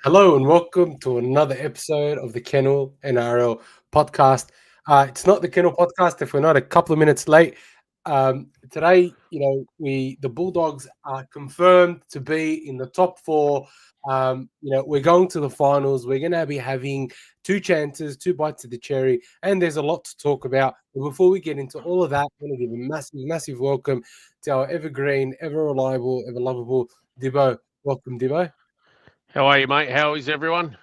Hello and welcome to another episode of the Kennel NRL podcast. It's not the Kennel podcast if we're not a couple of minutes late. Today, the Bulldogs are confirmed to be in the top four. We're going to the finals. We're going to be having two chances, two bites of the cherry, and there's a lot to talk about. But before we get into all of that, I want to give a massive, massive welcome to our evergreen, ever reliable, ever lovable Dibbo. Welcome, Dibbo. How are you, mate? How is everyone?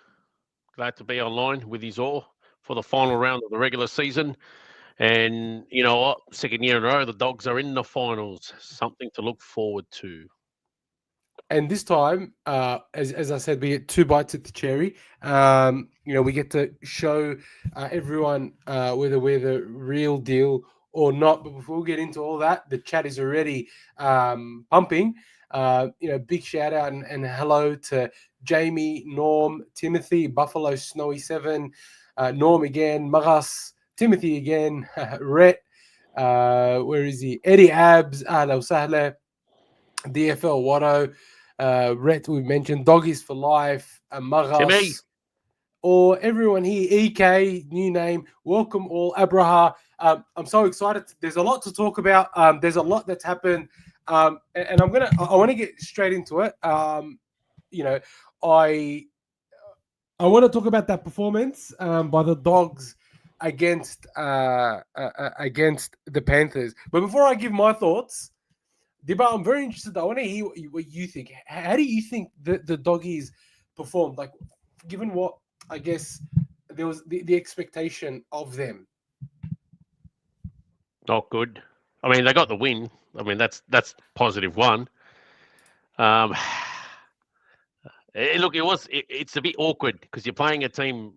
Glad to be online with you all for the final round of the regular season. And you know what? Second year in a row, the Dogs are in the finals. Something to look forward to. And this time, as I said, we get two bites at the cherry. We get to show everyone whether we're the real deal or not. But before we get into all that, the chat is already pumping. Big shout out and hello to Jamie, Norm, Timothy, Buffalo Snowy 7, Norm again, Maras, Timothy again, Rhett, where is he? Eddie Abs, Ahla Sahle, DFL Watto, Rhett, we mentioned, Doggies for Life, Timmy, Maras, or everyone here, EK, new name, welcome all, Abraha. I'm so excited. There's a lot to talk about. There's a lot that's happened. And I want to get straight into it. You know, I want to talk about that performance by the Dogs against the Panthers. But before I give my thoughts, Diba, I'm very interested. I want to hear what you think. How do you think the Doggies performed? Like, given what I guess there was the expectation of them. not good. I mean, they got the win. I mean, that's positive one. Um, look, it's a bit awkward because you're playing a team.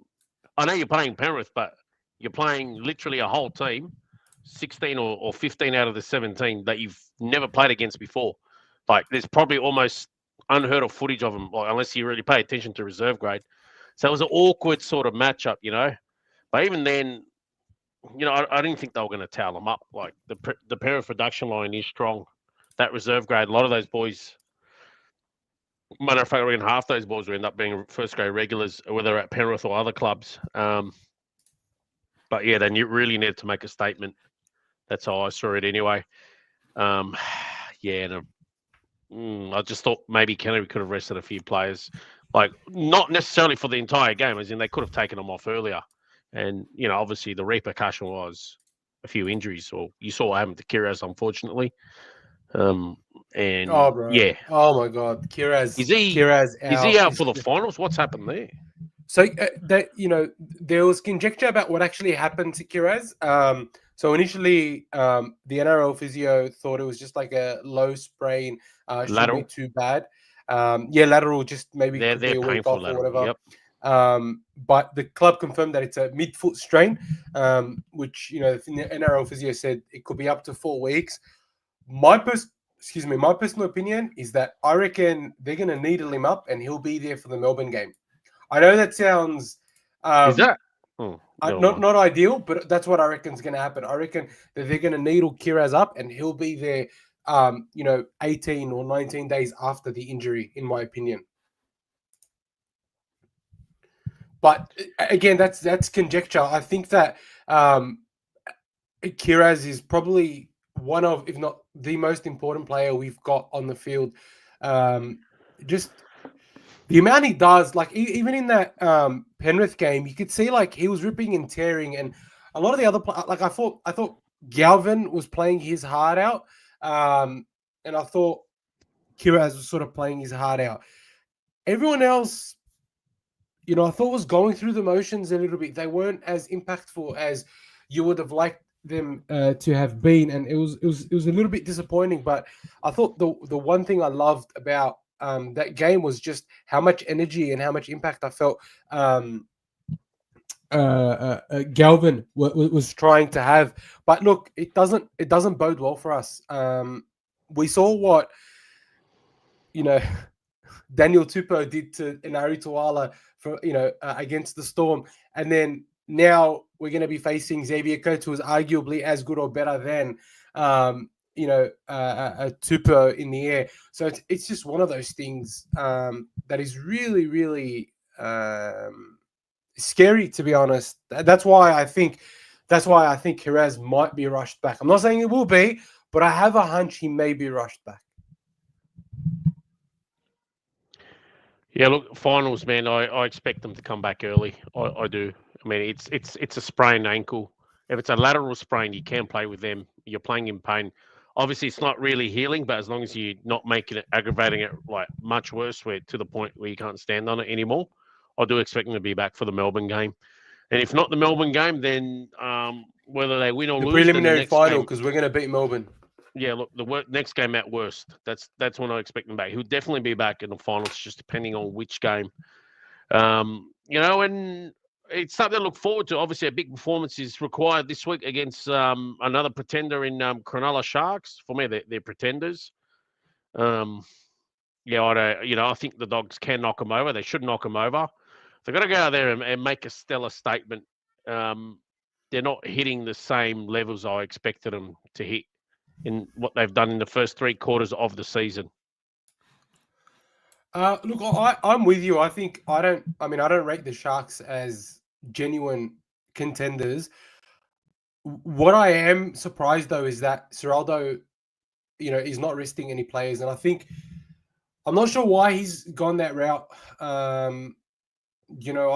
I know you're playing Penrith, but you're playing literally a whole team, 16 or 15 out of the 17 that you've never played against before. Like, there's probably almost unheard of footage of them, like, unless you really pay attention to reserve grade. So it was an awkward sort of matchup, you know. But even then, I didn't think they were going to towel them up. Like the Penrith production line is strong. That reserve grade, a lot of those boys. Matter of fact, even half those boys will end up being first grade regulars, whether at Penrith or other clubs. But yeah, they really needed to make a statement. That's how I saw it anyway. Um, yeah, and I just thought maybe Kennedy could have rested a few players, like not necessarily for the entire game, as in they could have taken them off earlier. And obviously the repercussion was a few injuries, or you saw what happened to Kiraz, unfortunately. Um, and Oh, bro. yeah, Oh my God, is he Kiraz is he out. out Is for the finals? What's happened there? So there was conjecture about what actually happened to Kiraz. So initially, the NRL physio thought it was just like a low sprain, shouldn't be Lateral. too bad. Yeah, lateral, just maybe They're could be they're a week painful off or lateral. whatever. Yep. But the club confirmed that it's a midfoot strain, which the NRL physio said it could be up to 4 weeks. My personal opinion is that I reckon they're going to needle him up and he'll be there for the Melbourne game. I know that sounds Is um, that? Oh, never not mind. not ideal, but that's what I reckon is going to happen. I reckon that they're going to needle Kiraz up and he'll be there, 18 or 19 days after the injury, in my opinion. But again, that's conjecture. I think that Kiraz is probably one of, if not the most important player we've got on the field. Just the amount he does, like even in that Penrith game, you could see like he was ripping and tearing, and a lot of the other like I thought Galvin was playing his heart out, and I thought Kiraz was sort of playing his heart out. Everyone else, I thought was going through the motions a little bit. They weren't as impactful as you would have liked them to have been, and it was a little bit disappointing. But I thought the one thing I loved about that game was just how much energy and how much impact I felt Galvin was trying to have. But look, it doesn't bode well for us. We saw what you know Daniel Tupou did to Inari Tuala for against the Storm, and then now we're going to be facing Xavier Coates, who is arguably as good or better than a tupo in the air. So it's just one of those things that is really, really scary, to be honest. That's why I think Kiraz might be rushed back. I'm not saying it will be, but I have a hunch he may be rushed back. Yeah, look, finals, man. I expect them to come back early. I do. I mean, it's a sprained ankle. If it's a lateral sprain, you can play with them. You're playing in pain. Obviously, it's not really healing, but as long as you're not making it, aggravating it like much worse, where to the point where you can't stand on it anymore, I do expect them to be back for the Melbourne game. And if not the Melbourne game, then whether they win or The lose, then the preliminary next final, game. because we're going to beat Melbourne. Yeah, look, next game at worst. That's when I expect them back. He'll definitely be back in the finals, just depending on which game. And it's something to look forward to. Obviously, a big performance is required this week against another pretender in Cronulla Sharks. For me, they're pretenders. I think the Dogs can knock them over. They should knock them over. They've got to go out there and make a stellar statement. They're not hitting the same levels I expected them to hit in what they've done in the first 3 quarters of the season. Look, I'm with you. I don't rate the Sharks as genuine contenders. What I am surprised though is that Ciraldo, is not resting any players, and I'm not sure why he's gone that route. I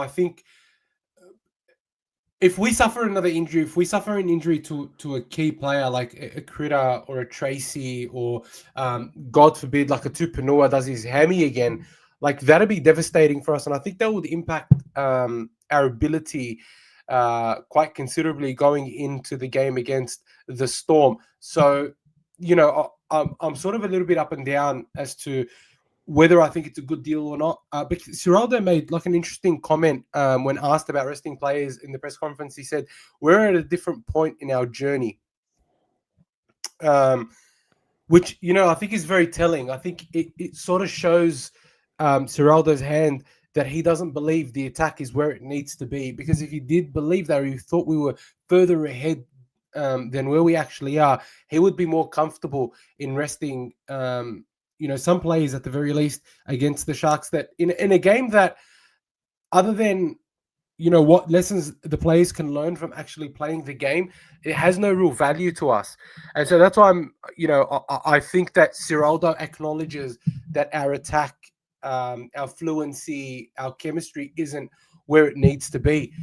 think if we suffer another injury, if we suffer an injury to a key player like a Critter or a Tracy, or God forbid, like a Tupanua does his hammy again, like that'd be devastating for us. And I think that would impact our ability quite considerably going into the game against the Storm. So, I'm sort of a little bit up and down as to whether I think it's a good deal or not. But Ciraldo made like an interesting comment when asked about resting players in the press conference. He said, we're at a different point in our journey, which, I think is very telling. I think it sort of shows Ciraldo's hand that he doesn't believe the attack is where it needs to be. Because if he did believe that, or he thought we were further ahead than where we actually are, he would be more comfortable in resting some players at the very least against the Sharks, that in a game that, other than, what lessons the players can learn from actually playing the game, it has no real value to us. And so that's why I think that Ciraldo acknowledges that our attack, our fluency, our chemistry isn't where it needs to be.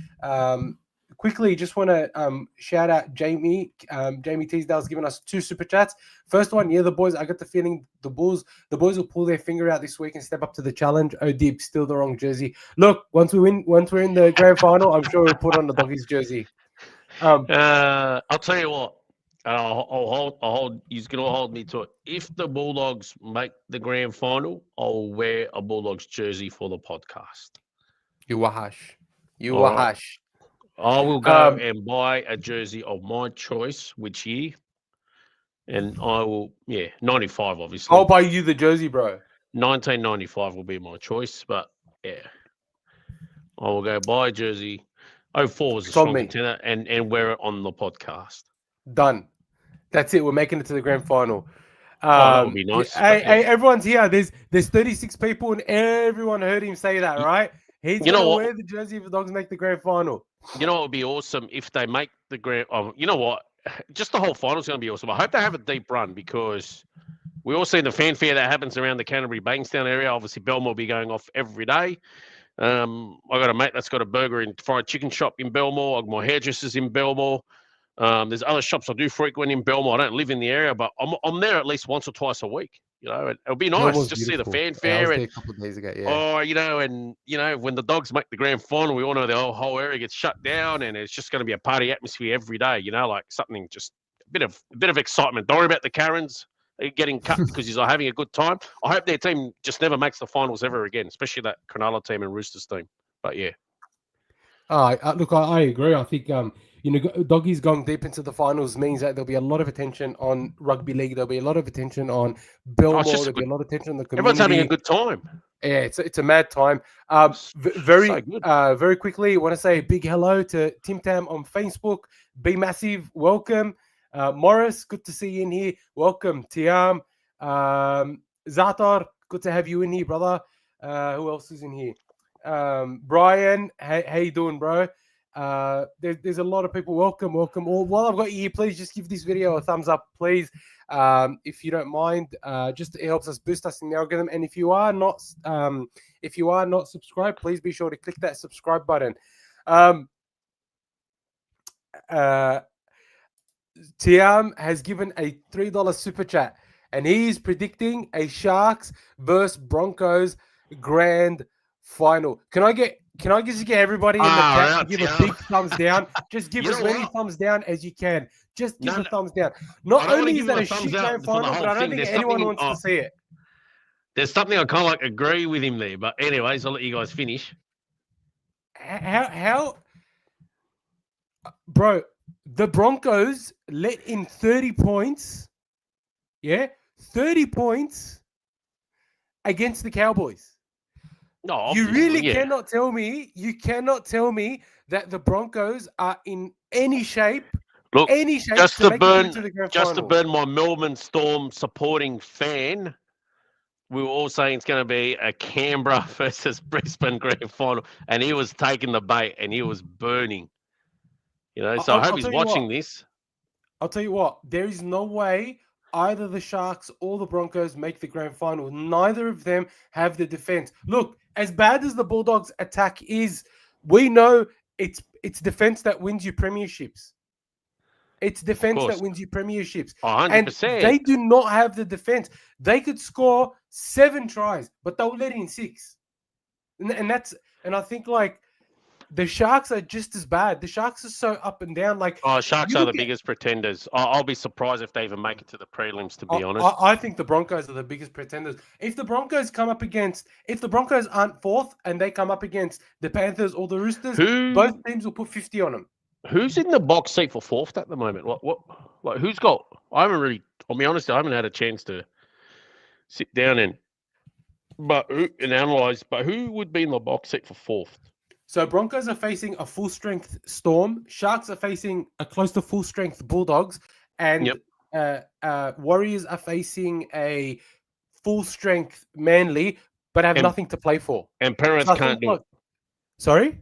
Quickly, just want to shout out Jamie. Jamie Teasdale's given us 2 super chats. First one, the boys. I got the feeling the boys will pull their finger out this week and step up to the challenge. Oh, Dib, still the wrong jersey. Look, once we're in the grand final, I'm sure we'll put on the Doggies jersey. I'll tell you what. I'll hold. He's going to hold me to it. If the Bulldogs make the grand final, I'll wear a Bulldogs jersey for the podcast. You wahash. I will go and buy a jersey of my choice, which year, and I will, 95, obviously. I'll buy you the jersey, bro. 1995 will be my choice, but I will go buy a jersey. 04 was a strong contender, and wear it on the podcast. Done. That's it. We're making it to the grand final. That would be nice. Hey, everyone's here. There's 36 people, and everyone heard him say that, right? He's going to wear the jersey if the Dogs make the grand final. You know what would be awesome if they make the grand... you know what? Just the whole final is going to be awesome. I hope they have a deep run, because we all see the fanfare that happens around the Canterbury Bankstown area. Obviously, Belmore will be going off every day. I got a mate that's got a burger and fried chicken shop in Belmore. My hairdresser's in Belmore. There's other shops I do frequent in Belmore. I don't live in the area, but I'm there at least once or twice a week. It'll be nice just to see the fanfare. I was there a couple of days ago, when the Dogs make the grand final, we all know the whole area gets shut down, and it's just going to be a party atmosphere every day. Like something, just a bit of excitement. Don't worry about the Karens getting cut because he's having a good time. I hope their team just never makes the finals ever again, especially that Cronulla team and Roosters team. But yeah. Look, I agree. I think Doggies going deep into the finals means that there'll be a lot of attention on rugby league. There'll be a lot of attention on Belmore. There'll be a lot of attention on the community. Everyone's having a good time. Yeah, it's a mad time. Very quickly, I want to say a big hello to Tim Tam on Facebook. Be Massive, welcome. Morris, good to see you in here. Welcome. Tiam. Zatar, good to have you in here, brother. Who else is in here? Brian, how you doing, bro? There's a lot of people. Welcome. All while I've got you here, please just give this video a thumbs up, please. If you don't mind, just it helps us boost us in the algorithm. And if you are not subscribed, please be sure to click that subscribe button. Tiam has given a $3 super chat, and he is predicting a Sharks versus Broncos grand final. Can I just get everybody in the chat to give a big thumbs down? Just give as many thumbs down as you can. Just give a thumbs down. Not only is that a shit grand final, but I don't think anyone wants to see it. There's something I kind of like agree with him there, but anyways, I'll let you guys finish. How, bro? The Broncos let in 30 points. Yeah, 30 points against the Cowboys. No, you really cannot tell me. You cannot tell me that the Broncos are in any shape. Look, any shape just to burn final. my Melbourne Storm supporting fan. We were all saying it's going to be a Canberra versus Brisbane grand final, and he was taking the bait and he was burning. You know, so I hope he's watching this. I'll tell you what, there is no way either the Sharks or the Broncos make the grand final. Neither of them have the defense. Look, as bad as the Bulldogs' attack is, we know it's defense that wins you premierships. It's defense that wins you premierships. 100%. And they do not have the defense. They could score 7 tries, but they'll let in 6. And I think like the Sharks are just as bad. The Sharks are so up and down. Like, Sharks are the biggest pretenders. I'll be surprised if they even make it to the prelims, to be honest. I think the Broncos are the biggest pretenders. If the Broncos aren't fourth and they come up against the Panthers or the Roosters, both teams will put 50 on them. Who's in the box seat for fourth at the moment? Like who's got? I'll be honest, I haven't had a chance to sit down and analyze. But who would be in the box seat for fourth? So Broncos are facing a full-strength Storm. Sharks are facing a close to full-strength Bulldogs. And Warriors are facing a full-strength Manly, but have nothing to play for. And Penrith can't do it. Sorry?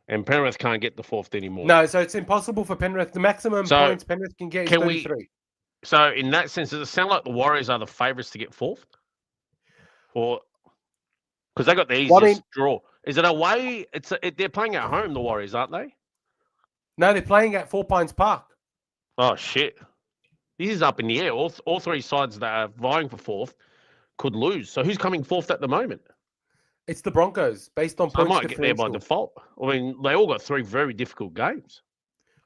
And Penrith can't get the fourth anymore. No, so it's impossible for Penrith. The maximum points Penrith can get is 33. So in that sense, does it sound like the Warriors are the favourites to get fourth? Or because they got the easiest draw. Is it away? They're playing at home, the Warriors, aren't they? No, they're playing at 4 Pines Park. Oh, shit. This is up in the air. All 3 sides that are vying for fourth could lose. So who's coming fourth at the moment? It's the Broncos, based on points. They might get there by default. I mean, they all got 3 very difficult games.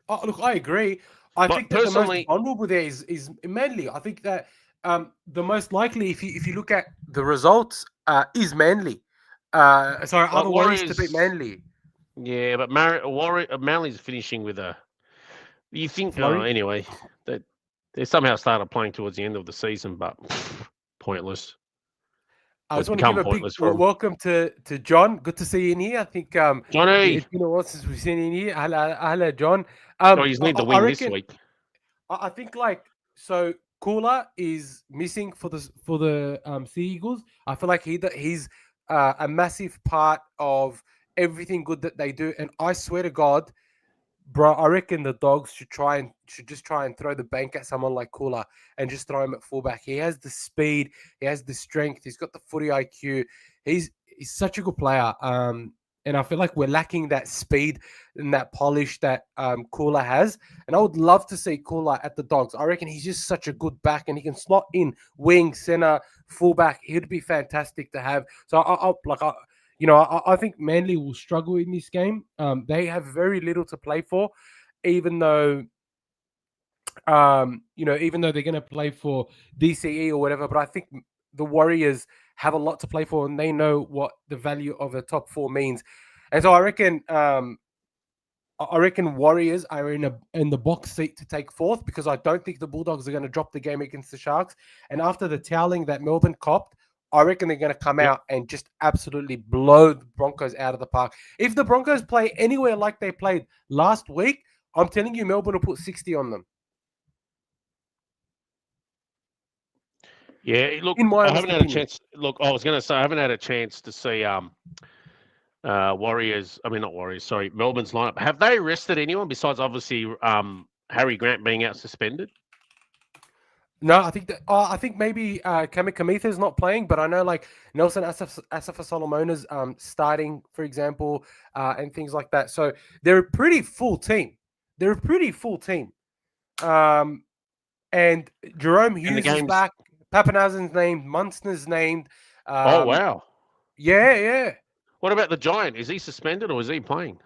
Oh, look, I agree. I think that the most vulnerable there is Manly. I think that the most likely, if you look at the results, is Manly. Other Warriors to beat Manly. Yeah, but Manly's finishing with a. You think? Anyway, they somehow started playing towards the end of the season, but pointless. I just want to give a big welcome to John. Good to see you in here. I think Johnny. It's been a while since we've seen you in here. Hello, John. He's need to win this week. I think Cooler is missing for the Sea Eagles. I feel like he's a massive part of everything good that they do. And I swear to God, bro, I reckon the Dogs should just try and throw the bank at someone like Cooler and just throw him at fullback. He has the speed, he has the strength, he's got the footy IQ. He's such a good player. And I feel like we're lacking that speed and that polish that Cooler has. And I would love to see Cooler at the Dogs. I reckon he's just such a good back, and he can slot in wing, center, fullback. He'd be fantastic to have. So I think Manly will struggle in this game. They have very little to play for, even though they're going to play for DCE or whatever. But I think the Warriors have a lot to play for, and they know what the value of the top 4 means. And so I reckon Warriors are in the box seat to take fourth, because I don't think the Bulldogs are going to drop the game against the Sharks. And after the toweling that Melbourne copped, I reckon they're going to come out and just absolutely blow the Broncos out of the park. If the Broncos play anywhere like they played last week, I'm telling you, Melbourne will put 60 on them. Yeah, look, In my I honest haven't had a opinion. chance. Look, I was going to say I haven't had a chance to see Warriors. I mean, not Warriors. Sorry, Melbourne's lineup. Have they arrested anyone besides obviously Harry Grant being out suspended? No, I think maybe Kamikamitha is not playing, but I know like Nelson Asafa Solomona's starting, for example, and things like that. So they're a pretty full team. And Jerome And the Hughes is games. back. Papanaza's named. Munster's named. Oh wow! Yeah. What about the Giant? Is he suspended or is he playing?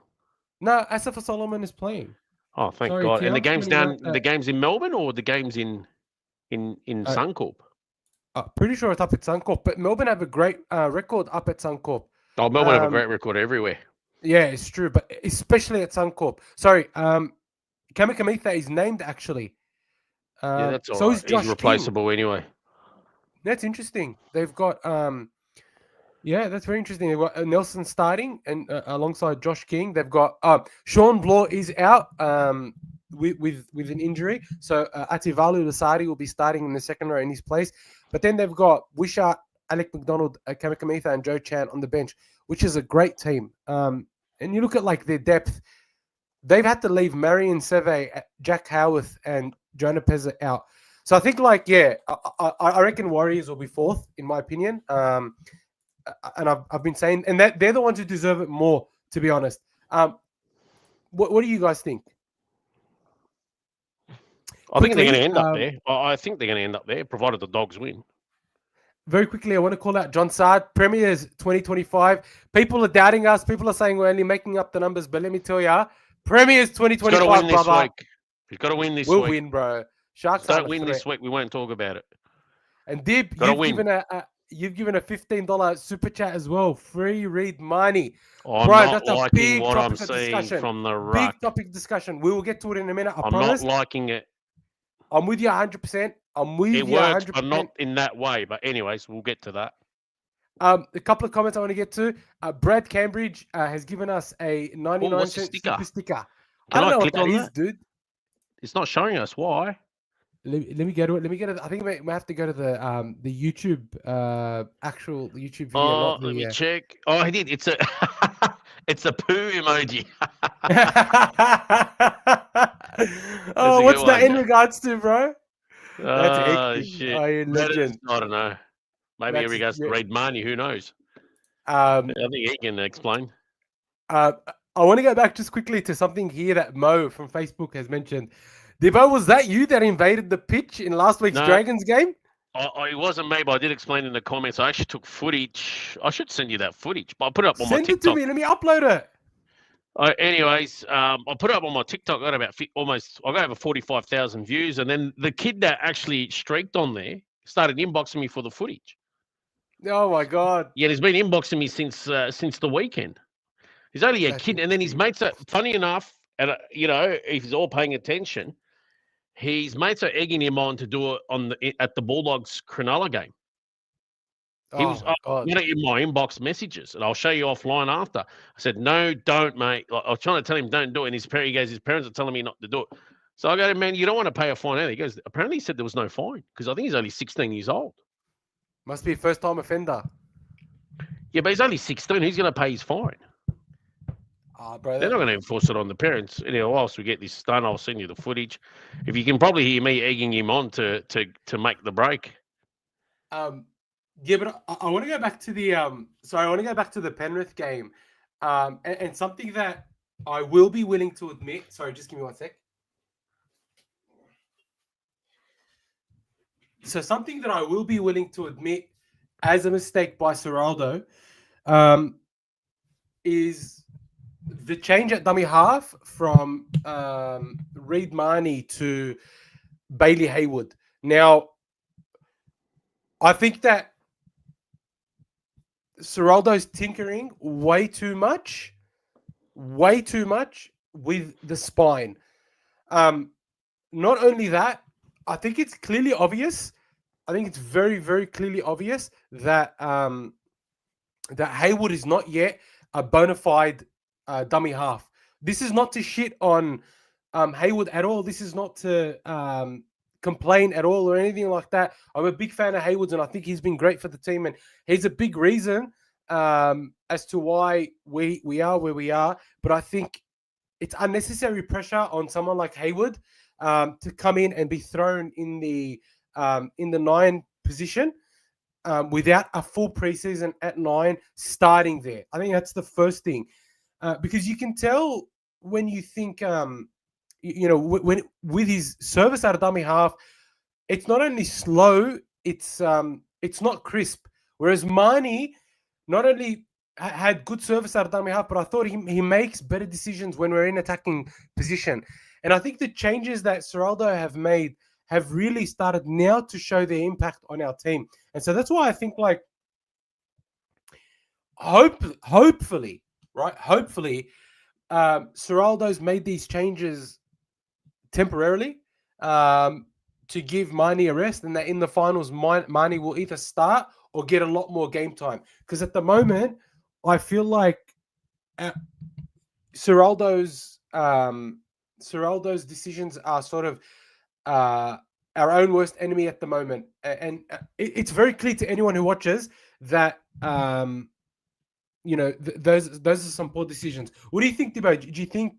No, Asafa Solomon is playing. Oh, thank Sorry, God! T, And the I'm just games pointing out down. The that games in Melbourne or the games in Suncorp? pretty sure it's up at Suncorp, but Melbourne have a great record up at Suncorp. Oh, Melbourne have a great record everywhere. Yeah, it's true, but especially at Suncorp. Sorry, Kamikamitha is named actually. Yeah, that's all so right. is Josh He's replaceable King. anyway. That's interesting. They've got yeah, that's very interesting. They've got Nelson starting and alongside Josh King. They've got Sean Bloor is out with an injury, so Ativalu Lasari will be starting in the second row in his place. But then they've got Wisha, Alec McDonald, Kamikamitha, and Joe Chan on the bench, which is a great team. And you look at like their depth. They've had to leave Marion Seve, Jack Howarth, and Jonah Pezza out. So I think, like, yeah, I reckon Warriors will be fourth, in my opinion. And I've been saying, and that they're the ones who deserve it more, to be honest. What do you guys think? I think they're going to end up there. I think they're going to end up there, provided the Dogs win. Very quickly, I want to call out John Sard, Premiers 2025. People are doubting us. People are saying we're only making up the numbers, but let me tell you, Premiers 2025, He's got to win this brother. week. He's got to win this we'll week. We'll win, bro. Sharks don't win this week. We won't talk about it. And Dib, you've given a $15 super chat as well. Free read money. I'm bro, not that's a liking big what I'm topic of seeing discussion. from the ruck. Big topic discussion. We will get to it in a minute. I'm promise. not liking it. I'm with you 100%. It works, but not in that way. But anyways, we'll get to that. A couple of comments I want to get to. Brad Cambridge has given us a 99-cent super sticker. I don't know what that is, dude. It's not showing us. Why? Let me go to it. Let me get it. I think we have to go to the YouTube actual YouTube video. Oh, let me check. Oh, I did. It's a it's a poo emoji. Oh, what's that in regards to, bro? Oh shit! I don't know. Maybe in regards to Reid Marnie. Who knows? I think he can explain. I want to go back just quickly to something here that Mo from Facebook has mentioned. Debo, was that you that invaded the pitch in last week's Dragons game? It wasn't me, but I did explain in the comments. I actually took footage. I should send you that footage, but I put it up on my TikTok. Send it to me. Let me upload it. Anyways, I put it up on my TikTok. I got about I got over 45,000 views, and then the kid that actually streaked on there started inboxing me for the footage. Oh my god! Yeah, he's been inboxing me since the weekend. He's only a kid, and then his mates are funny enough, and if he's all paying attention. His mates are egging him on to do it at the Bulldogs Cronulla game. He was in my inbox messages, and I'll show you offline after. I said, "No, don't, mate." Like, I was trying to tell him, "Don't do it." And he goes, "His parents are telling me not to do it." So I go to him, "Man, you don't want to pay a fine either." He goes, "Apparently, he said there was no fine because I think he's only 16 years old." Must be a first-time offender. Yeah, but he's only 16. Who's going to pay his fine? Bro, they're not going to enforce it on the parents. Whilst we get this done, I'll send you the footage. If you can probably hear me egging him on to make the break. Yeah, but I want to go back to the I want to go back to the Penrith game, and something that I will be willing to admit. Sorry, just give me 1 sec. So something that I will be willing to admit as a mistake by Ciraldo, is the change at dummy half from Reid Marnie to Bailey Hayward. Now, I think that Ciraldo's tinkering way too much with the spine. Not only that, I think it's clearly obvious. I think it's very, very clearly obvious that that Hayward is not yet a bona fide dummy half. This is not to shit on Hayward at all. This is not to complain at all or anything like that. I'm a big fan of Hayward's, and I think he's been great for the team, and he's a big reason as to why we are where we are. But I think it's unnecessary pressure on someone like Hayward to come in and be thrown in the 9 position without a full preseason at 9 starting there. I think that's the first thing, because you can tell when you think, when with his service out of dummy half, it's not only slow, it's not crisp. Whereas Mahoney not only had good service out of dummy half, but I thought he makes better decisions when we're in attacking position. And I think the changes that Ciraldo have made have really started now to show their impact on our team. And so that's why I think, like, hopefully, Ciraldo's made these changes temporarily to give Mahoney a rest, and that in the finals, Mahoney will either start or get a lot more game time. Because at the moment, I feel like Ciraldo's decisions are sort of our own worst enemy at the moment, and it's very clear to anyone who watches that those are some poor decisions. What do you think, Debo? Do you think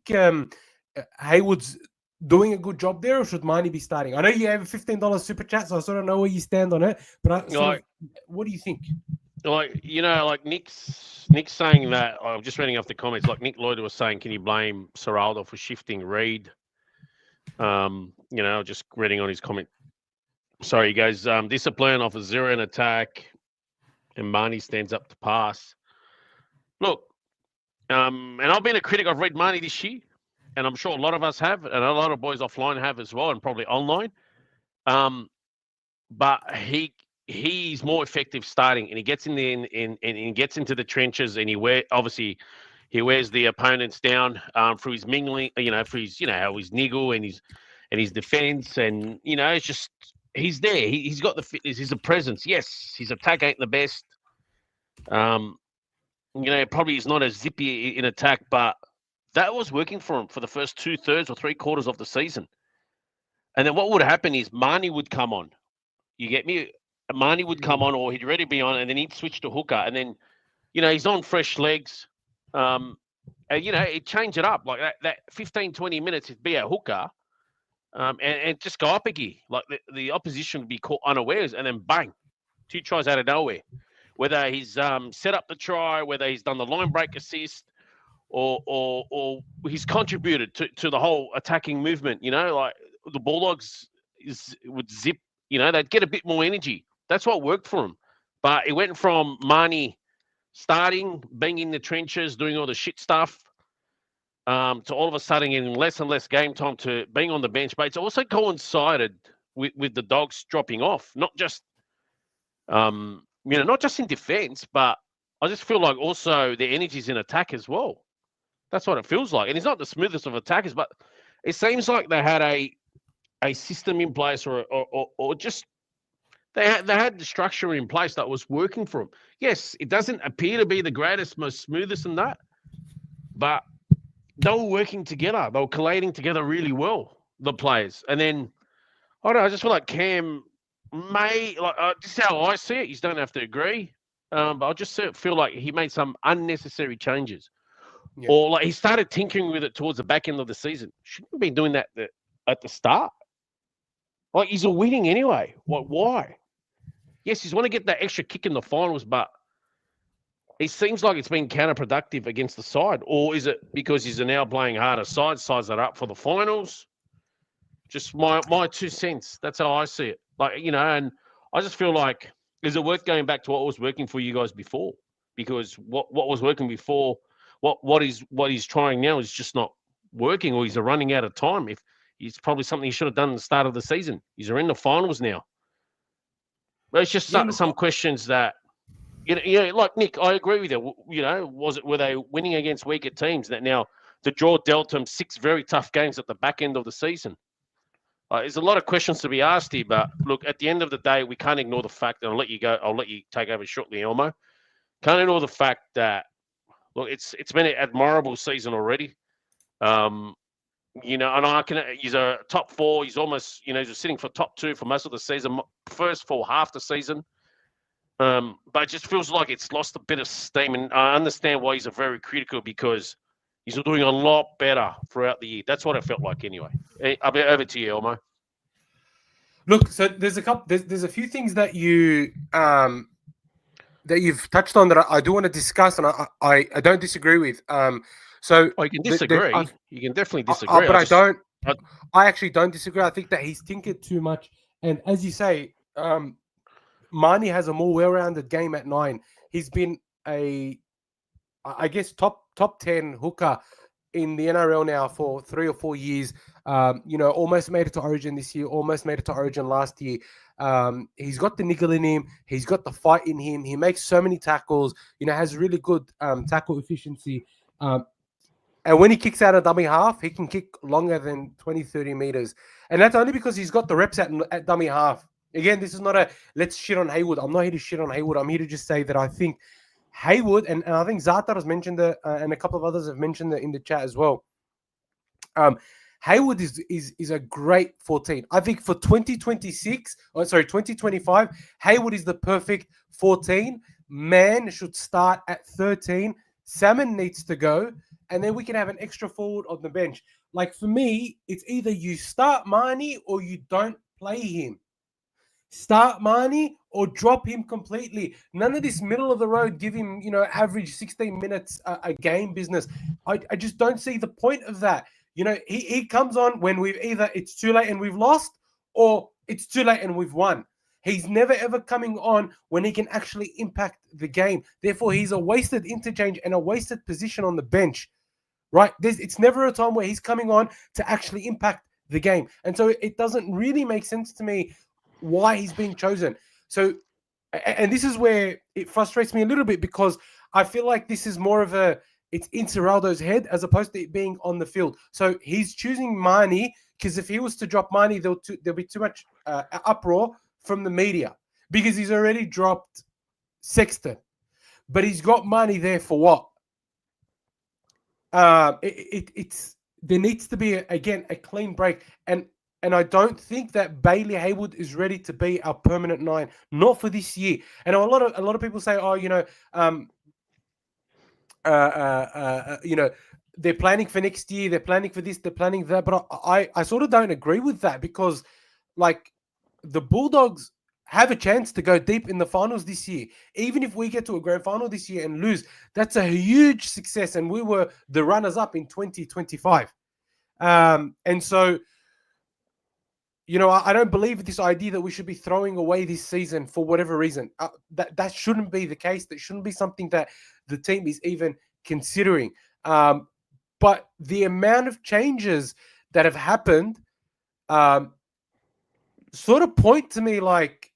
Hayward's doing a good job there, or should Mahoney be starting? I know you have a $15 super chat, so I sort of know where you stand on it. But what do you think? Like Nick's saying that. I'm just reading off the comments. Like Nick Lloyd was saying, can you blame Ciraldo for shifting Reid? Just reading on his comment. Sorry, he goes, discipline offers 0 in attack, and Mahoney stands up to pass. Look, and I've been a critic of Reid Mahoney this year, and I'm sure a lot of us have, and a lot of boys offline have as well, and probably online. But he's more effective starting, and he gets in there and he gets into the trenches, and he wears the opponents down through his mingling, for his how his niggle and his defense, and it's just he's there. He's got the fitness. He's a presence. Yes, his attack ain't the best. Probably he's not as zippy in attack, but that was working for him for the first 2/3 or 3/4 of the season. And then what would happen is Mahoney would come on. You get me? Mahoney would come on, or he'd already be on, and then he'd switch to hooker, and then he's on fresh legs. And it'd change it up. Like that 15, 20 minutes, it'd be a hooker, and just go up a gear. Like the opposition would be caught unawares, and then bang, 2 tries out of nowhere. Whether he's set up the try, whether he's done the line break assist, or he's contributed to the whole attacking movement. Like the Bulldogs would zip. They'd get a bit more energy. That's what worked for him. But it went from Mahoney starting, being in the trenches, doing all the shit stuff, to all of a sudden getting less and less game time, to being on the bench. But it's also coincided with the Dogs dropping off, not just not just in defence, but I just feel like also their energy's in attack as well. That's what it feels like. And he's not the smoothest of attackers, but it seems like they had a system in place, or just they had the structure in place that was working for them. Yes, it doesn't appear to be the greatest, most smoothest in that, but they were working together. They were collating together really well, the players. And then, I don't know, I just feel like Cam this is how I see it. You don't have to agree. But I just feel like he made some unnecessary changes. Yeah. Or like he started tinkering with it towards the back end of the season. Shouldn't have been doing that at the start. Like, he's a winning anyway. Why? Yes, he's want to get that extra kick in the finals, but it seems like it's been counterproductive against the side. Or is it because he's now playing harder size that up for the finals? Just my 2 cents. That's how I see it. Like, and I just feel like, is it worth going back to what was working for you guys before? Because what was working before, what he's trying now is just not working, or he's running out of time. If it's probably something he should have done at the start of the season. He's in the finals now. But it's just some questions that, like Nick, I agree with you. Were they winning against weaker teams? That now the draw dealt them 6 very tough games at the back end of the season. There's a lot of questions to be asked here, but look, at the end of the day, we can't ignore the fact, and I'll let you go. I'll let you take over shortly, Elmo. Can't ignore the fact that, look, it's been an admirable season already. and he's a top 4. He's almost, he's sitting for top 2 for most of the season, first for half the season. But it just feels like it's lost a bit of steam, and I understand why he's a very critical, because he's doing a lot better throughout the year. That's what it felt like anyway. I'll be over to you, Elmo. Look, so there's a few things that you've touched on that I do want to discuss, and I don't disagree with. So you can disagree. You can definitely disagree. I actually don't disagree. I think that he's tinkered too much, and as you say, Mahoney has a more well-rounded game at 9. He's been I guess top 10 hooker in the NRL now for 3 or 4 years. Almost made it to Origin this year, almost made it to Origin last year. He's got the niggle in him. He's got the fight in him. He makes so many tackles, has really good tackle efficiency. And when he kicks out a dummy half, he can kick longer than 20, 30 meters. And that's only because he's got the reps at dummy half. Again, this is not a let's shit on Hayward. I'm not here to shit on Hayward. I'm here to just say that I think Hayward, and I think Zata has mentioned it, and a couple of others have mentioned it in the chat as well. Hayward is a great 14. I think for 2025, Hayward is the perfect 14. Man should start at 13. Salmon needs to go, and then we can have an extra forward on the bench. Like for me, it's either you start Mahoney or you don't play him. Start Mahoney or drop him completely. None of this middle of the road, give him, average 16 minutes a game business. I just don't see the point of that. He comes on when it's too late and we've lost, or it's too late and we've won. He's never ever coming on when he can actually impact the game. Therefore, he's a wasted interchange and a wasted position on the bench, right? It's never a time where he's coming on to actually impact the game. And so it doesn't really make sense to me why he's being chosen. So, and this is where it frustrates me a little bit, because I feel like this is more of it's in Ciraldo's head as opposed to it being on the field. So he's choosing Mahoney because if he was to drop Mahoney, there'll be too much uproar from the media, because he's already dropped Sexton, but he's got Mahoney there for what? There needs to be a clean break, and I don't think that Bailey Hayward is ready to be our permanent 9, not for this year. And a lot of people say, they're planning for next year, they're planning for this, they're planning that. But I sort of don't agree with that, because like the Bulldogs have a chance to go deep in the finals this year. Even if we get to a grand final this year and lose, that's a huge success. And we were the runners-up in 2025. And so, I don't believe in this idea that we should be throwing away this season for whatever reason. That shouldn't be the case. That shouldn't be something that the team is even considering. But the amount of changes that have happened sort of point to me like,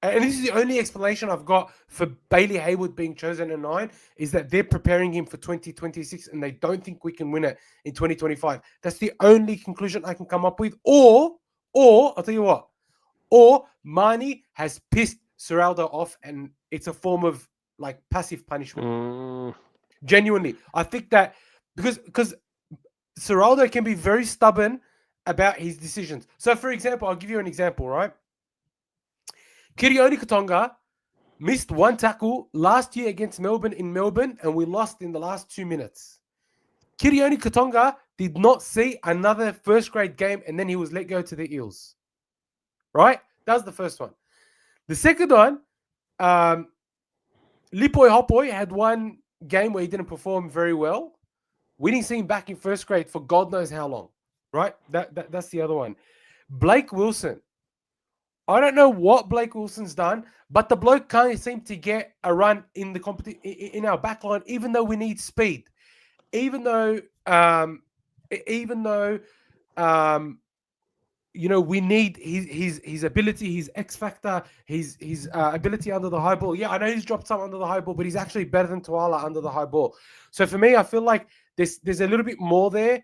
and this is the only explanation I've got for Bailey Hayward being chosen at 9, is that they're preparing him for 2026 and they don't think we can win it in 2025. That's the only conclusion I can come up with. Or I'll tell you what, or Mahoney has pissed Ciraldo off and it's a form of like passive punishment. Genuinely. I think that because Ciraldo can be very stubborn about his decisions. So for example, I'll give you an example, right? Kirioni Katonga missed one tackle last year against Melbourne in Melbourne, and we lost in the last 2 minutes. Kirioni Katonga did not see another first-grade game, and then he was let go to the Eels. Right? That was the first one. The second one, Lipoi Hopoi had one game where he didn't perform very well. We didn't see him back in first grade for God knows how long. Right? That's the other one. Blake Wilson. I don't know what Blake Wilson's done, but the bloke can't seem to get a run in the in our backline, even though we need speed. Even though we need his ability, his X factor, his ability under the high ball. Yeah, I know he's dropped some under the high ball, but he's actually better than Tuala under the high ball. So for me, I feel like there's a little bit more there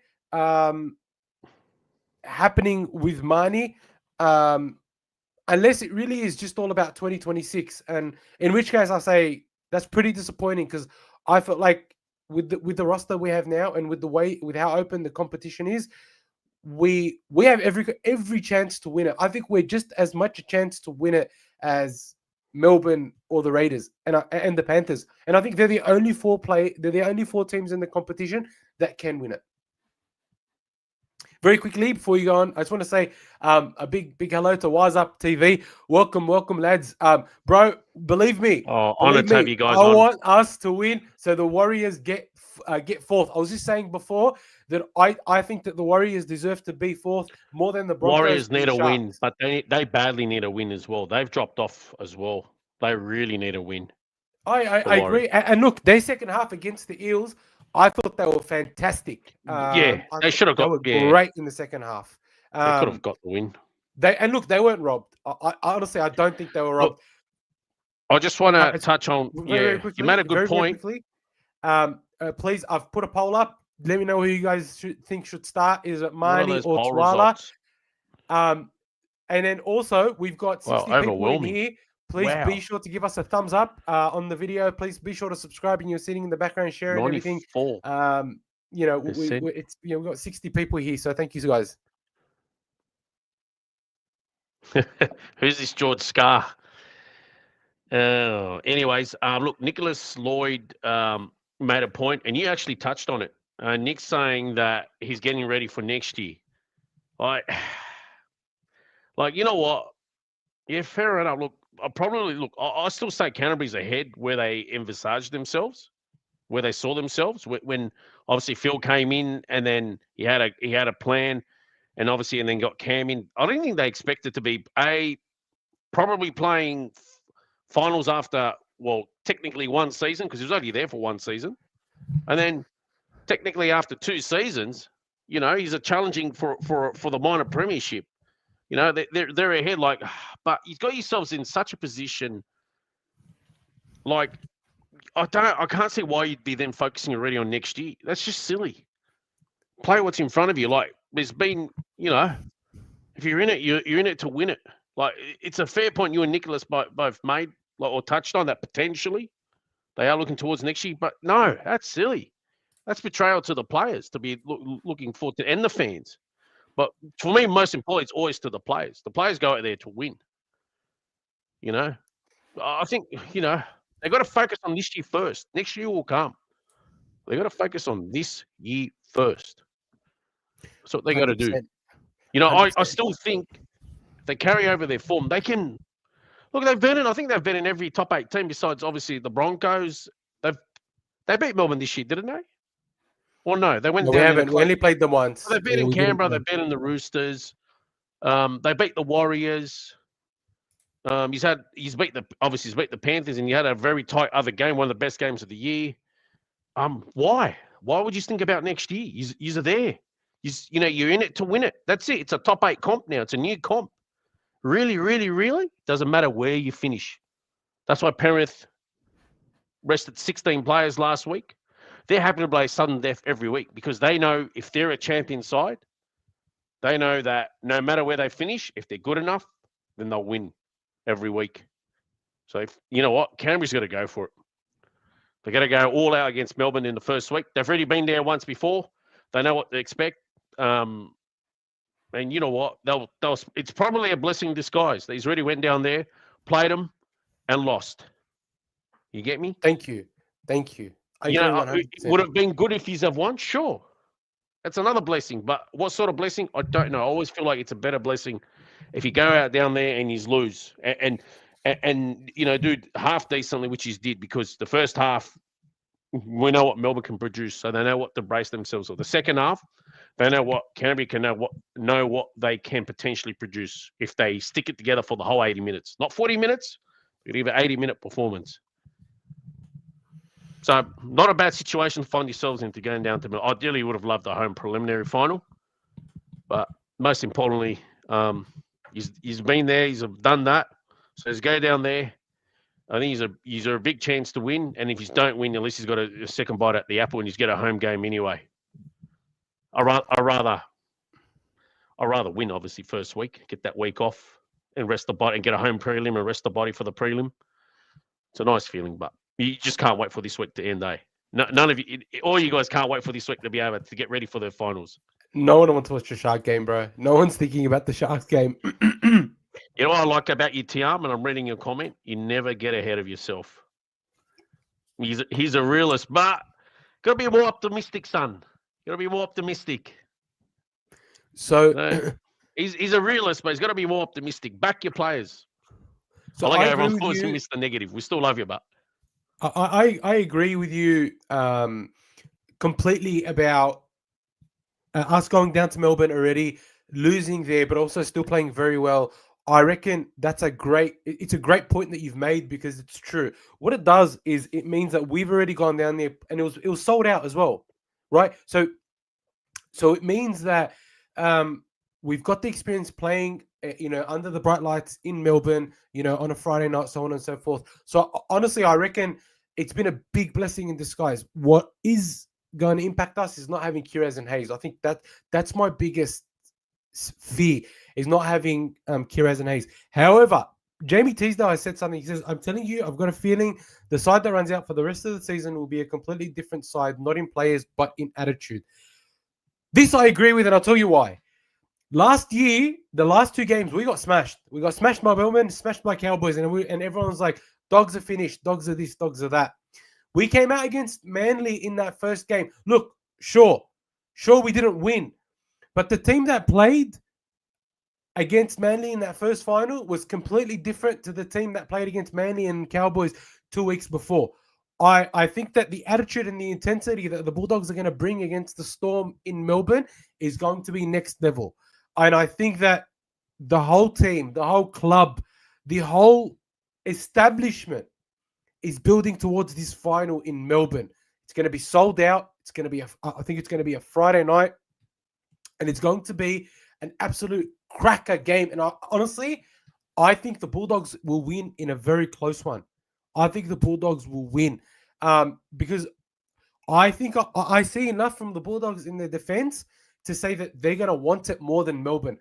happening with Mahoney, unless it really is just all about 2026. And in which case, I say that's pretty disappointing, because I felt like with the roster we have now, and with how open the competition is, we have every chance to win it. I think we're just as much a chance to win it as Melbourne or the Raiders and the Panthers. And I think they're the only four teams in the competition that can win it. Very quickly, before you go on, I just want to say a big hello to Wise Up TV. Welcome, lads. Bro, believe me, honored to have you guys I on. want us to win so the Warriors get fourth. I was just saying before that I think that the Warriors deserve to be fourth more than the Broncos. Warriors need a win, but they badly need a win as well. They've dropped off as well. They really need a win. I agree. And look, their second half against the Eels, I thought they were fantastic. They should have got great in the second half. They could have got the win. They weren't robbed. I honestly, I don't think they were robbed. I just want to touch on. Very quickly, you made a good point. Please, I've put a poll up. Let me know who you guys think should start. Is it Mahoney or Ciraldo? And then also we've got 60 people in here. Please be sure to give us a thumbs up on the video. Please be sure to subscribe, and you're sitting in the background sharing everything. We've got 60 people here, so thank you guys. Who's this George Scar? Anyways, look, Nicholas Lloyd made a point, and you actually touched on it. Nick's saying that he's getting ready for next year. Like, you know what? Yeah, fair enough. Look, I still say Canterbury's ahead where they envisaged themselves, where they saw themselves. When obviously Phil came in, and then he had a plan, and then got Cam in. I don't think they expected to be probably playing finals after, well, technically one season, because he was only there for one season, and then technically after 2 seasons, he's challenging for the minor premiership. They're ahead, but you've got yourselves in such a position. I can't see why you'd be then focusing already on next year. That's just silly. Play what's in front of you. There's been, if you're in it, you're in it to win it. It's a fair point you and Nicholas both made, or touched on, that potentially they are looking towards next year. But no, that's silly. That's betrayal to the players to be looking forward to, and the fans. But for me, most importantly, it's always to the players. The players go out there to win. I think, they got to focus on this year first. Next year will come. They got to focus on this year first. That's what they got to do. I still think if they carry over their form, they can. Look, I think they've been in every top 8 team besides obviously the Broncos. They beat Melbourne this year, didn't they? Well, no, they went down. We only played them once. They've been in Canberra. They've been in the Roosters. They beat the Warriors. He's beat the Panthers, and he had a very tight other game, one of the best games of the year. Why? Why would you think about next year? You're there. You're in it to win it. That's it. It's a top 8 comp now. It's a new comp. Really, really, really doesn't matter where you finish. That's why Penrith rested 16 players last week. They're happy to play sudden death every week because they know if they're a champion side, they know that no matter where they finish, if they're good enough, then they'll win every week. So, you know what? Canterbury's got to go for it. They're going to go all out against Melbourne in the first week. They've already been there once before. They know what to expect. And you know what? It's probably a blessing in disguise. He's already went down there, played them, and lost. You get me? Thank you. It would have been good if he's have won. Sure, that's another blessing. But what sort of blessing? I don't know. I always feel like it's a better blessing if you go out down there and you lose and do half decently, which he did, because the first half we know what Melbourne can produce, so they know what to brace themselves for. The second half, they know what Canterbury can know what they can potentially produce if they stick it together for the whole 80 minutes, not 40 minutes, but even 80-minute performance. So not a bad situation to find yourselves into going down to. Ideally, would have loved the home preliminary final, but most importantly, he's been there. He's done that. So he's go down there. I think he's a big chance to win. And if he don't win, at least he's got a second bite at the apple, and he's got a home game anyway. I rather win, obviously, first week, get that week off, and rest the body, and get a home prelim and rest the body for the prelim. It's a nice feeling, but you just can't wait for this week to end, eh? None of you, all you guys can't wait for this week to be able to get ready for the finals. No one wants to watch the Shark game, bro. No one's thinking about the Sharks game. You know what I like about you, Tiam, and I'm reading your comment? You never get ahead of yourself. He's a realist, but got to be more optimistic, son. Got to be more optimistic. So he's a realist, but he's got to be more optimistic. Back your players. So I like I how agree everyone with wants you. to miss the negative. We still love you, but I agree with you completely about us going down to Melbourne already, losing there, but also still playing very well. I reckon it's a great point that you've made because it's true. What it does is it means that we've already gone down there and it was sold out as well, right? So it means that we've got the experience playing, under the bright lights in Melbourne, on a Friday night, so on and so forth. So honestly, I reckon it's been a big blessing in disguise. What is going to impact us is not having Kiraz and Hayes. I think that's my biggest fear is not having Kiraz and Hayes. However, Jamie Teasdale has said something. He says, I'm telling you, I've got a feeling the side that runs out for the rest of the season will be a completely different side, not in players, but in attitude. This I agree with, and I'll tell you why. Last year, the last two games, we got smashed. We got smashed by Melbourne, smashed by Cowboys, and everyone's like, dogs are finished, dogs are this, dogs are that. We came out against Manly in that first game. Look, sure, we didn't win. But the team that played against Manly in that first final was completely different to the team that played against Manly and Cowboys 2 weeks before. I think that the attitude and the intensity that the Bulldogs are going to bring against the Storm in Melbourne is going to be next level. And I think that the whole team, the whole club, the whole establishment is building towards this final in Melbourne. It's going to be sold out. I think it's going to be a Friday night. And it's going to be an absolute cracker game. And honestly, I think the Bulldogs will win in a very close one. I think the Bulldogs will win because I think I see enough from the Bulldogs in their defense to say that they're going to want it more than Melbourne.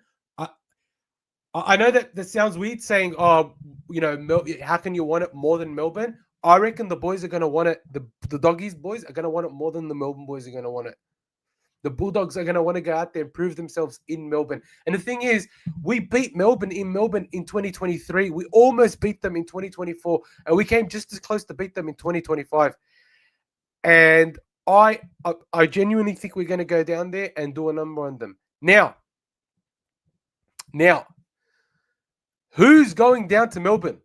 I know that sounds weird saying, how can you want it more than Melbourne? I reckon the boys are going to want it. The Doggies boys are going to want it more than the Melbourne boys are going to want it. The Bulldogs are going to want to go out there and prove themselves in Melbourne. And the thing is, we beat Melbourne in 2023. We almost beat them in 2024. And we came just as close to beat them in 2025. And I genuinely think we're going to go down there and do a number on them. Now, who's going down to Melbourne?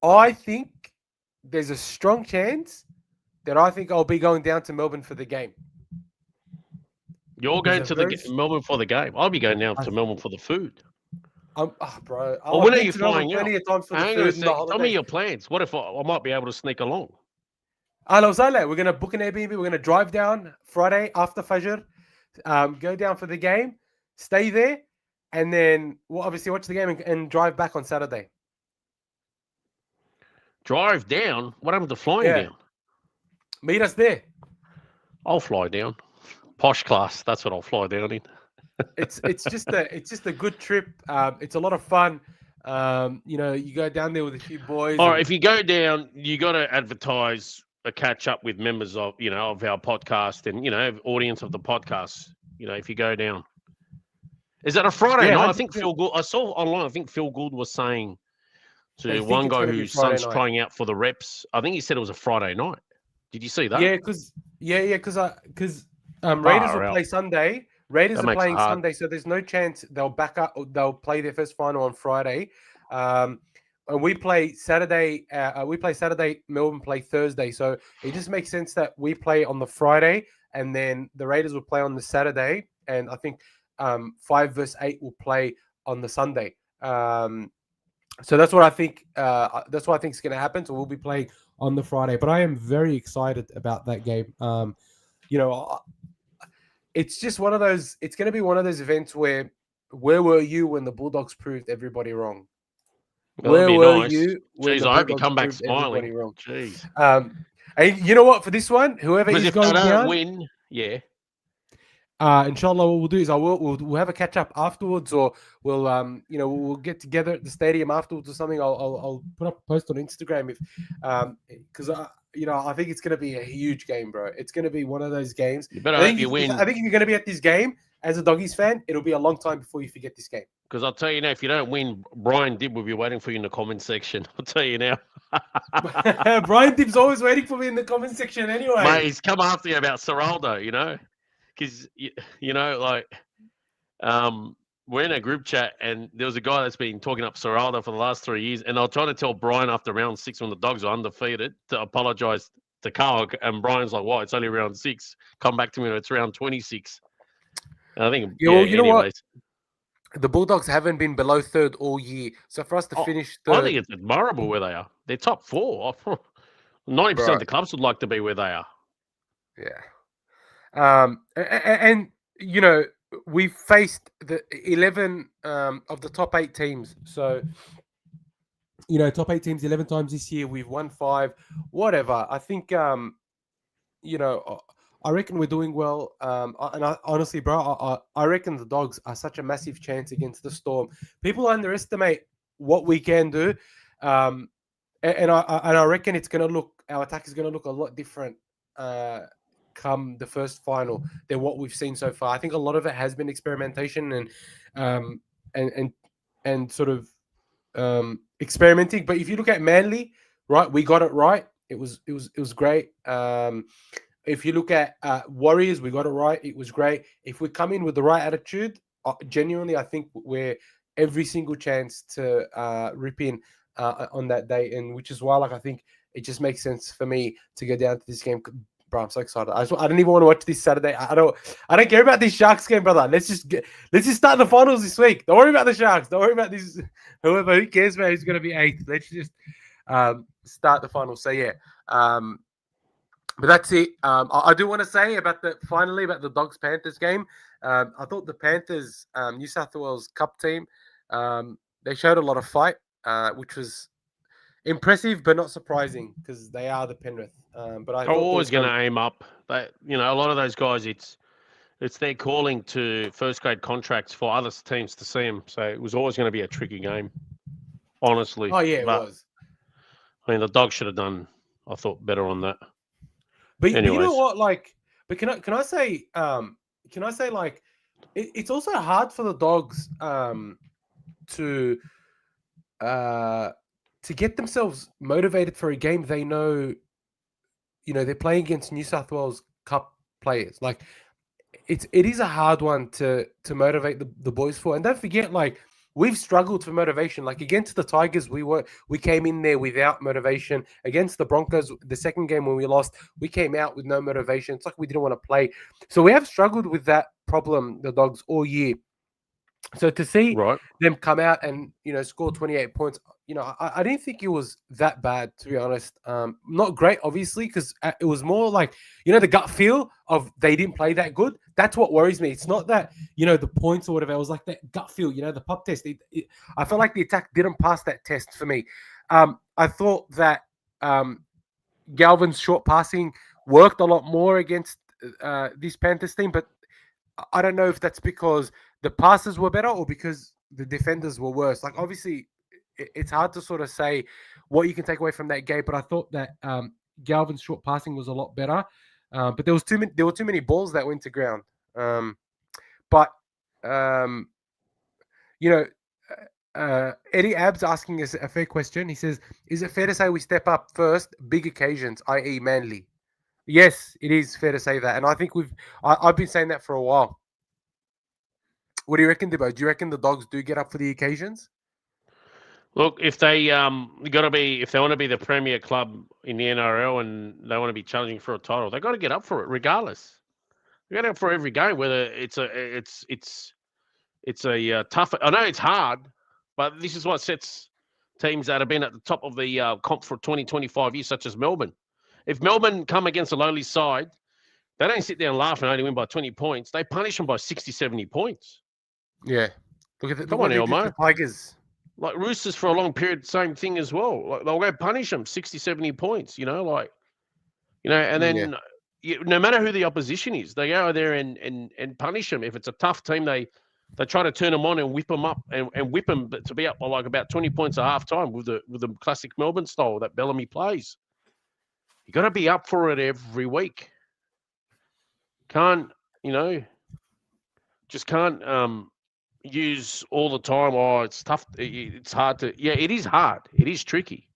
I think there's a strong chance that I think I'll be going down to Melbourne for the game. You're going to Melbourne for the game. I'll be going down to Melbourne for the food. Bro. Well, when are you flying out? Plenty of times for Hang the on a food. sec. Tell me your plans. What if I might be able to sneak along? We're going to book an Airbnb. We're going to drive down Friday after Fajr, go down for the game, stay there, and then we'll obviously watch the game and drive back on Saturday. Drive down? What happened to flying down? Meet us there. I'll fly down. Posh class. That's what I'll fly down in. It's just a good trip. It's a lot of fun. You go down there with a few boys. All right, if you go down, you got to advertise a catch up with members of of our podcast and audience of the podcast. If you go down, is that a Friday night? 100%. I think Phil Gould. I saw online. I think Phil Gould was saying to one guy whose son's trying out for the reps. I think he said it was a Friday night. Did you see that? Yeah, because Raiders will play Sunday. Raiders are playing Sunday, so there's no chance they'll back up. They'll play their first final on Friday, and we play Saturday. Melbourne play Thursday, so it just makes sense that we play on the Friday, and then the Raiders will play on the Saturday, and I think 5 versus 8 will play on the Sunday. So that's what I think. That's what I think is going to happen. So we'll be playing on the Friday, but I am very excited about that game. It's just one of those. It's going to be one of those events where were you when the Bulldogs proved everybody wrong? Where were you? Jeez, I hope you come back smiling. Jeez. And you know what? For this one, whoever is going down, win, yeah. Inshallah, what we'll do is we'll have a catch up afterwards, or we'll we'll get together at the stadium afterwards or something. I'll put up a post on Instagram because I think it's going to be a huge game, bro. It's going to be one of those games. You better I hope think you win. I think if you're going to be at this game as a Doggies fan, it'll be a long time before you forget this game. Because I'll tell you now, if you don't win, Brian Dibb will be waiting for you in the comment section. I'll tell you now. Brian Dibb's always waiting for me in the comment section anyway. Mate, he's come after you about Ciraldo, because, we're in a group chat and there was a guy that's been talking up Ciraldo for the last 3 years. And I was trying to tell Brian after round 6 when the Dogs were undefeated to apologise to Carl. And Brian's like, "What? It's only round 6. Come back to me when it's round 26. And I think, you know what? The Bulldogs haven't been below third all year. So for us to finish third... I think it's admirable where they are. They're top 4. 90% of the clubs would like to be where they are. Yeah. And we've faced the 11 of the top 8 teams. So, top 8 teams 11 times this year. We've won 5, whatever. I think, I reckon we're doing well. Honestly, bro, I reckon the Dogs are such a massive chance against the Storm. People underestimate what we can do. And I reckon our attack is going to look a lot different come the first final than what we've seen so far. I think a lot of it has been experimentation and sort of experimenting. But if you look at Manly, right, we got it right. It was great. If you look at Warriors, we got it right. It was great. If we come in with the right attitude, genuinely, I think we're every single chance to rip in on that day, and which is why, I think it just makes sense for me to go down to this game. Bro, I'm so excited. I don't even want to watch this Saturday. I don't care about this Sharks game, brother. Let's just start the finals this week. Don't worry about the Sharks. Don't worry about this. Who cares about who's going to be 8th? Let's just start the finals. So yeah. But that's it. I do want to say about the Dogs Panthers game. I thought the Panthers New South Wales Cup team, they showed a lot of fight, which was impressive but not surprising because they are the Penrith. But I thought always going to aim up. A lot of those guys, it's their calling to first grade contracts for other teams to see them. So it was always going to be a tricky game, honestly. Oh yeah, it was. I mean, the Dogs should have done, I thought, better on that. But you know what? But can I say, it's also hard for the Dogs to get themselves motivated for a game they know, they're playing against New South Wales Cup players. It is a hard one to motivate the boys for. And don't forget, we've struggled for motivation. Against the Tigers, we came in there without motivation. Against the Broncos, the second game when we lost, we came out with no motivation. It's like we didn't want to play. So we have struggled with that problem, the Dogs, all year. So to see them come out and score 28 points, I didn't think it was that bad, to be honest. Not great, obviously, because it was more the gut feel of they didn't play that good. That's what worries me. It's not that the points or whatever. It was like that gut feel, the pub test. I felt like the attack didn't pass that test for me. I thought that Galvin's short passing worked a lot more against this Panthers team, but I don't know if that's because the passes were better or because the defenders were worse. Obviously, it's hard to sort of say what you can take away from that game, but I thought that Galvin's short passing was a lot better. But there were too many balls that went to ground. Eddie Abs asking us a fair question. He says, "Is it fair to say we step up first, big occasions, i.e., Manly?" Yes, it is fair to say that, and I think I've been saying that for a while. What do you reckon, Dibbo? Do you reckon the Dogs do get up for the occasions? Look, if they want to be the premier club in the NRL and they want to be challenging for a title, they got to get up for it regardless. They get up for every game, whether it's a tough. I know it's hard, but this is what sets teams that have been at the top of the comp for 20-25 years, such as Melbourne. If Melbourne come against a lowly side, they don't sit there and laugh and only win by 20 points. They punish them by 60, 70 points. Yeah. Look at Come on, Elmo. Tigers. Like Roosters for a long period, same thing as well. They'll go punish them 60, 70 points, and then no matter who the opposition is, they go there and punish them. If it's a tough team, they try to turn them on and whip them up and whip them to be up by about 20 points at half time with the classic Melbourne style that Bellamy plays. You got to be up for it every week. Can't, just can't use all the time. Oh, it's tough. It's hard to. Yeah, it is hard. It is tricky.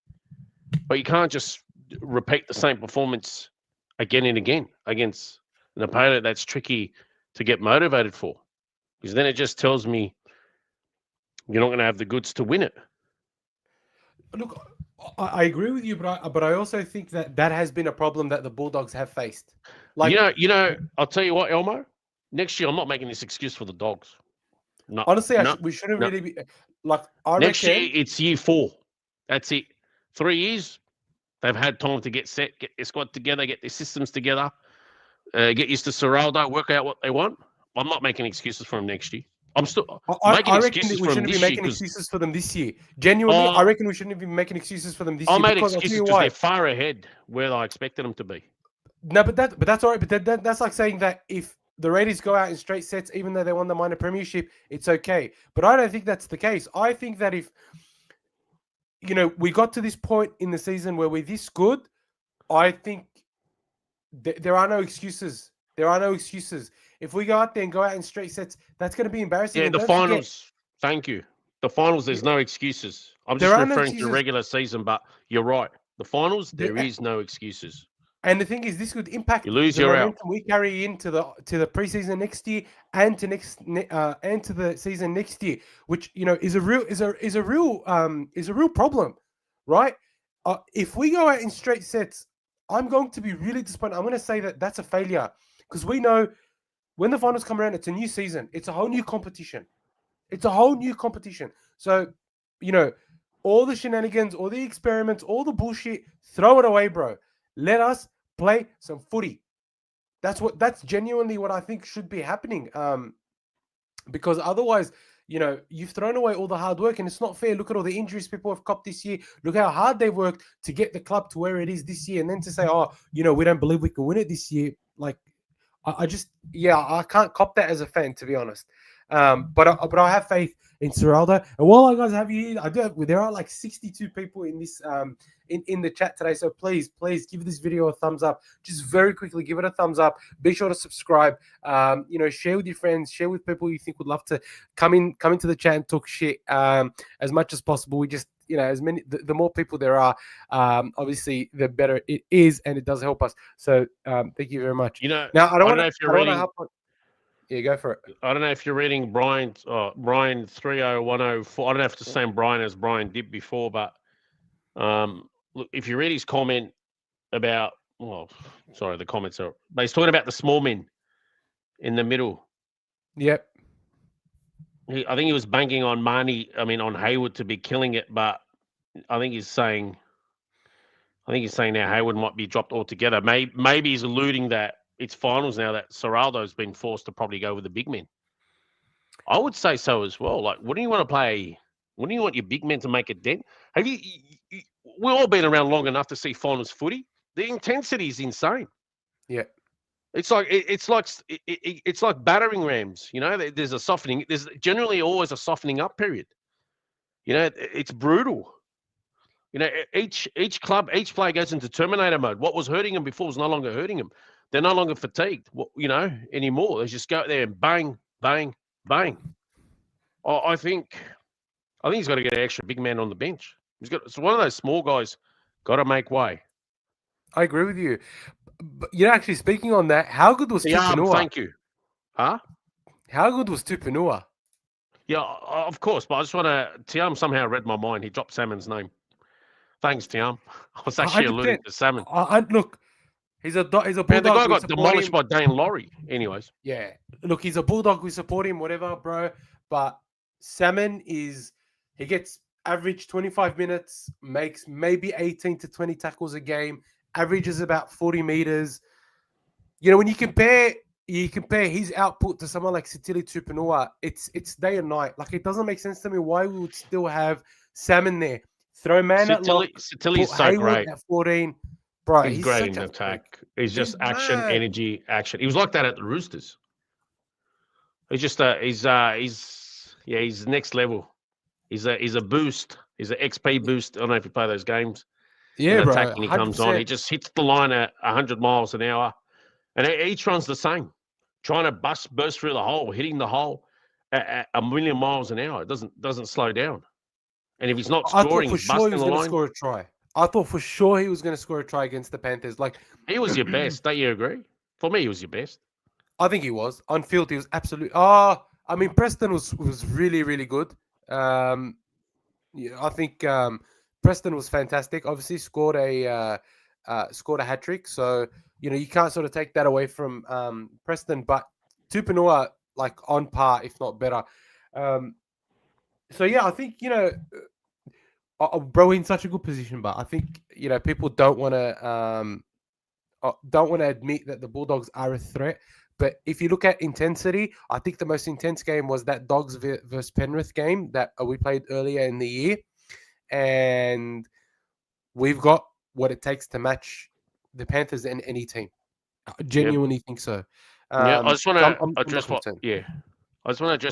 But you can't just repeat the same performance again and again against an opponent that's tricky to get motivated for. Because then it just tells me you're not going to have the goods to win it. Look, I agree with you, but I also think that has been a problem that the Bulldogs have faced. Like, I'll tell you what, Elmo. Next year, I'm not making this excuse for the Dogs. No, honestly, we shouldn't really be like. Next year, it's year 4. That's it. 3 years, they've had time to get set, get their squad together, get their systems together, get used to Ciraldo, work out what they want. I'm not making excuses for them next year. I'm still making excuses for them this year. I reckon we shouldn't be making excuses for them this year. Genuinely, I reckon we shouldn't be making excuses for them this year. I made excuses because they're far ahead where I expected them to be. No, but that's all right. But that's like saying that if the Raiders go out in straight sets, even though they won the minor premiership, it's okay. But I don't think that's the case. I think that if we got to this point in the season where we're this good, I think there are no excuses. There are no excuses. If we go out there and go out in straight sets, that's going to be embarrassing. Yeah, the finals. Thank you. The finals, there's no excuses. I'm just referring to the regular season, but you're right. The finals, there is no excuses. And the thing is, this could impact you lose your momentum we carry into the preseason next year and to the season next year, which is a real problem, right? If we go out in straight sets, I'm going to be really disappointed. I'm going to say that that's a failure because we know when the finals come around, it's a new season. It's a whole new competition. So, all the shenanigans, all the experiments, all the bullshit, throw it away, bro. Let us play some footy. That's genuinely what I think should be happening. Because otherwise, you've thrown away all the hard work and it's not fair. Look at all the injuries people have copped this year. Look how hard they've worked to get the club to where it is this year. And then to say, we don't believe we can win it this year. Like, I can't cop that as a fan, to be honest. But I have faith in Ciraldo. And while I guys have you here, there are like 62 people in this in the chat today. So please give this video a thumbs up. Just very quickly, give it a thumbs up. Be sure to subscribe. Share with your friends, share with people you think would love to come into the chat and talk shit as much as possible. We just as many the more people there are, obviously the better it is, and it does help us. So thank you very much. Now I don't know if you're reading. Yeah, go for it. I don't know if you're reading Brian 30104. I don't know if it's the same Brian as Brian did before, but look, if you read his comment about, the comments are, but he's talking about the small men in the middle. Yep. I think he was banking on Mahoney, on Hayward to be killing it, but I think he's saying now Hayward might be dropped altogether. Maybe he's alluding that it's finals now that Ciraldo's been forced to probably go with the big men. I would say so as well. Like, wouldn't you want to play? Wouldn't you want your big men to make a dent? Have you? We've all been around long enough to see finals footy. The intensity is insane. Yeah, it's like battering rams. There's a softening. There's generally always a softening up period. It's brutal. Each club, each player goes into Terminator mode. What was hurting them before is no longer hurting them. They're no longer fatigued, anymore. They just go out there and bang, bang, bang. I think he's got to get an extra big man on the bench. It's one of those small guys. Got to make way. I agree with you. But actually speaking on that, how good was Tupanua? Thank you. Huh? How good was Tupanua? Yeah, of course. But I just want to. Tiam somehow read my mind. He dropped Salmon's name. Thanks, Tiam. I was actually alluding to Salmon. Look. He's a Bulldog. The guy got demolished by Dane Laurie. Anyways. Yeah. Look, he's a Bulldog. We support him, whatever, bro. But Salmon he gets average 25 minutes, makes maybe 18 to 20 tackles a game, averages about 40 meters. When you compare his output to someone like Sitili Tupanua, it's day and night. Like, it doesn't make sense to me why we would still have Salmon there. Throw man at lock. Sitili's so great. At 14. Bro, he's great in attack. He's just action, energy, action. He was like that at the Roosters. He's just he's next level. He's a boost. He's an XP boost. I don't know if you play those games. Yeah, bro. attacking, he comes on. He just hits the line at 100 miles an hour. And each run's the same. Trying to burst through the hole, hitting the hole at 1,000,000 miles an hour. It doesn't slow down. And if he's not I thought scoring, for he's sure he busting was the going to line. score a try. I thought for sure he was going to score a try against the Panthers. Like, he was your best. Don't you agree? For me, he was your best. I think he was. On field, he was absolutely. I mean, Preston was really, really good. I think Preston was fantastic. Obviously, scored a hat trick. So you can't sort of take that away from Preston. But Tupanua, like on par, if not better. So yeah, I think bro, in such a good position. But I think people don't want to admit that the Bulldogs are a threat. But if you look at intensity, I think the most intense game was that Dogs versus Penrith game that we played earlier in the year. And we've got what it takes to match the Panthers and any team. I genuinely think so. I just want to address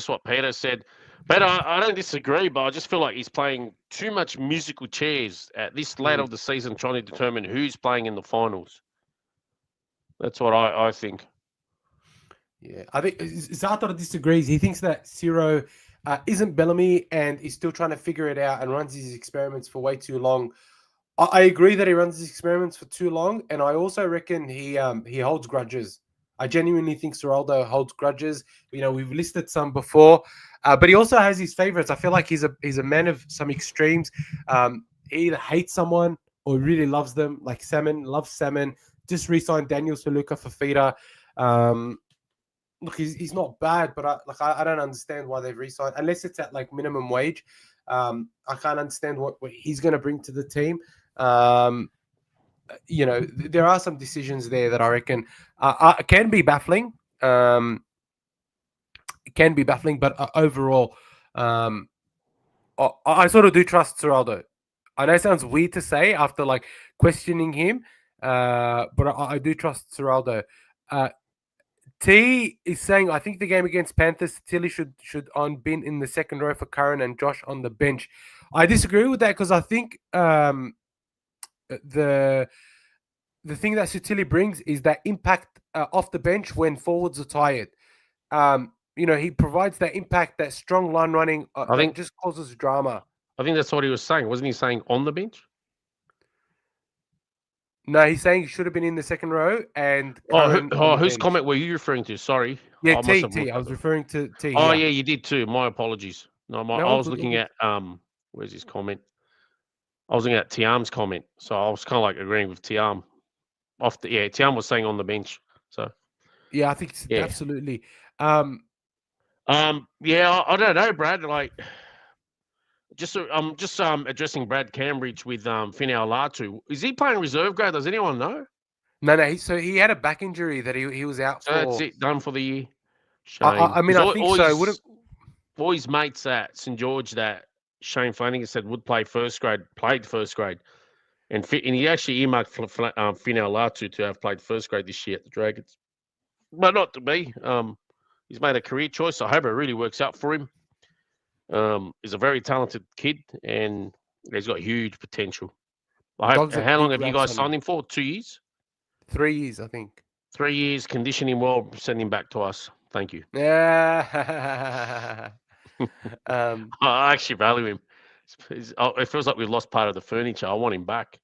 what Peter said. Peter, I don't disagree, but I just feel like he's playing too much musical chairs at this late of the season, trying to determine who's playing in the finals. That's what I think. Yeah, I think Zato disagrees. He thinks that Ciro isn't Bellamy and is still trying to figure it out and runs his experiments for way too long. I agree that he runs his experiments for too long, and I also reckon he holds grudges. I genuinely think Ciraldo holds grudges. We've listed some before, but he also has his favorites. I feel like he's a man of some extremes. He either hates someone or really loves them, like Salmon. Loves Salmon. Just re-signed Daniel Saluka for Fida. Look, he's not bad, but I don't understand why they've re-signed unless it's at like minimum wage. I can't understand what he's going to bring to the team. There are some decisions there that I reckon can be baffling. But overall, I sort of do trust Ciraldo. I know it sounds weird to say after like questioning him, but I do trust Ciraldo. T is saying, I think the game against Panthers, Tilly should been in the second row for Curran and Josh on the bench. I disagree with that because I think the thing that Sutili brings is that impact off the bench when forwards are tired. He provides that impact, that strong line running. I think just causes drama. I think that's what he was saying. Wasn't he saying on the bench? No, he's saying he should have been in the second row. And whose comment were you referring to? Sorry. Yeah, T. I was referring to T. Oh, yeah, you did too. My apologies. No, I was looking at where's his comment? I was looking at Tiam's comment, so I was kind of like agreeing with Tiam. Tiam was saying on the bench. So yeah, I think absolutely. I don't know, Brad. Like, I'm just addressing Brad Cambridge with Finau Latu. Is he playing reserve grade? Does anyone know? No. So he had a back injury that he was out for. That's it, done for the year. Shame. I think so. All his mates at St George that Shane Flanagan said would play first grade, played first grade. And he actually earmarked Finau Latu to have played first grade this year at the Dragons. But not to be. He's made a career choice. I hope it really works out for him. He's a very talented kid, and he's got huge potential. How long have you guys signed him for? 2 years? 3 years, I think. 3 years, condition him well, send him back to us. Thank you. Yeah. I actually value him. It feels like we've lost part of the furniture. I want him back.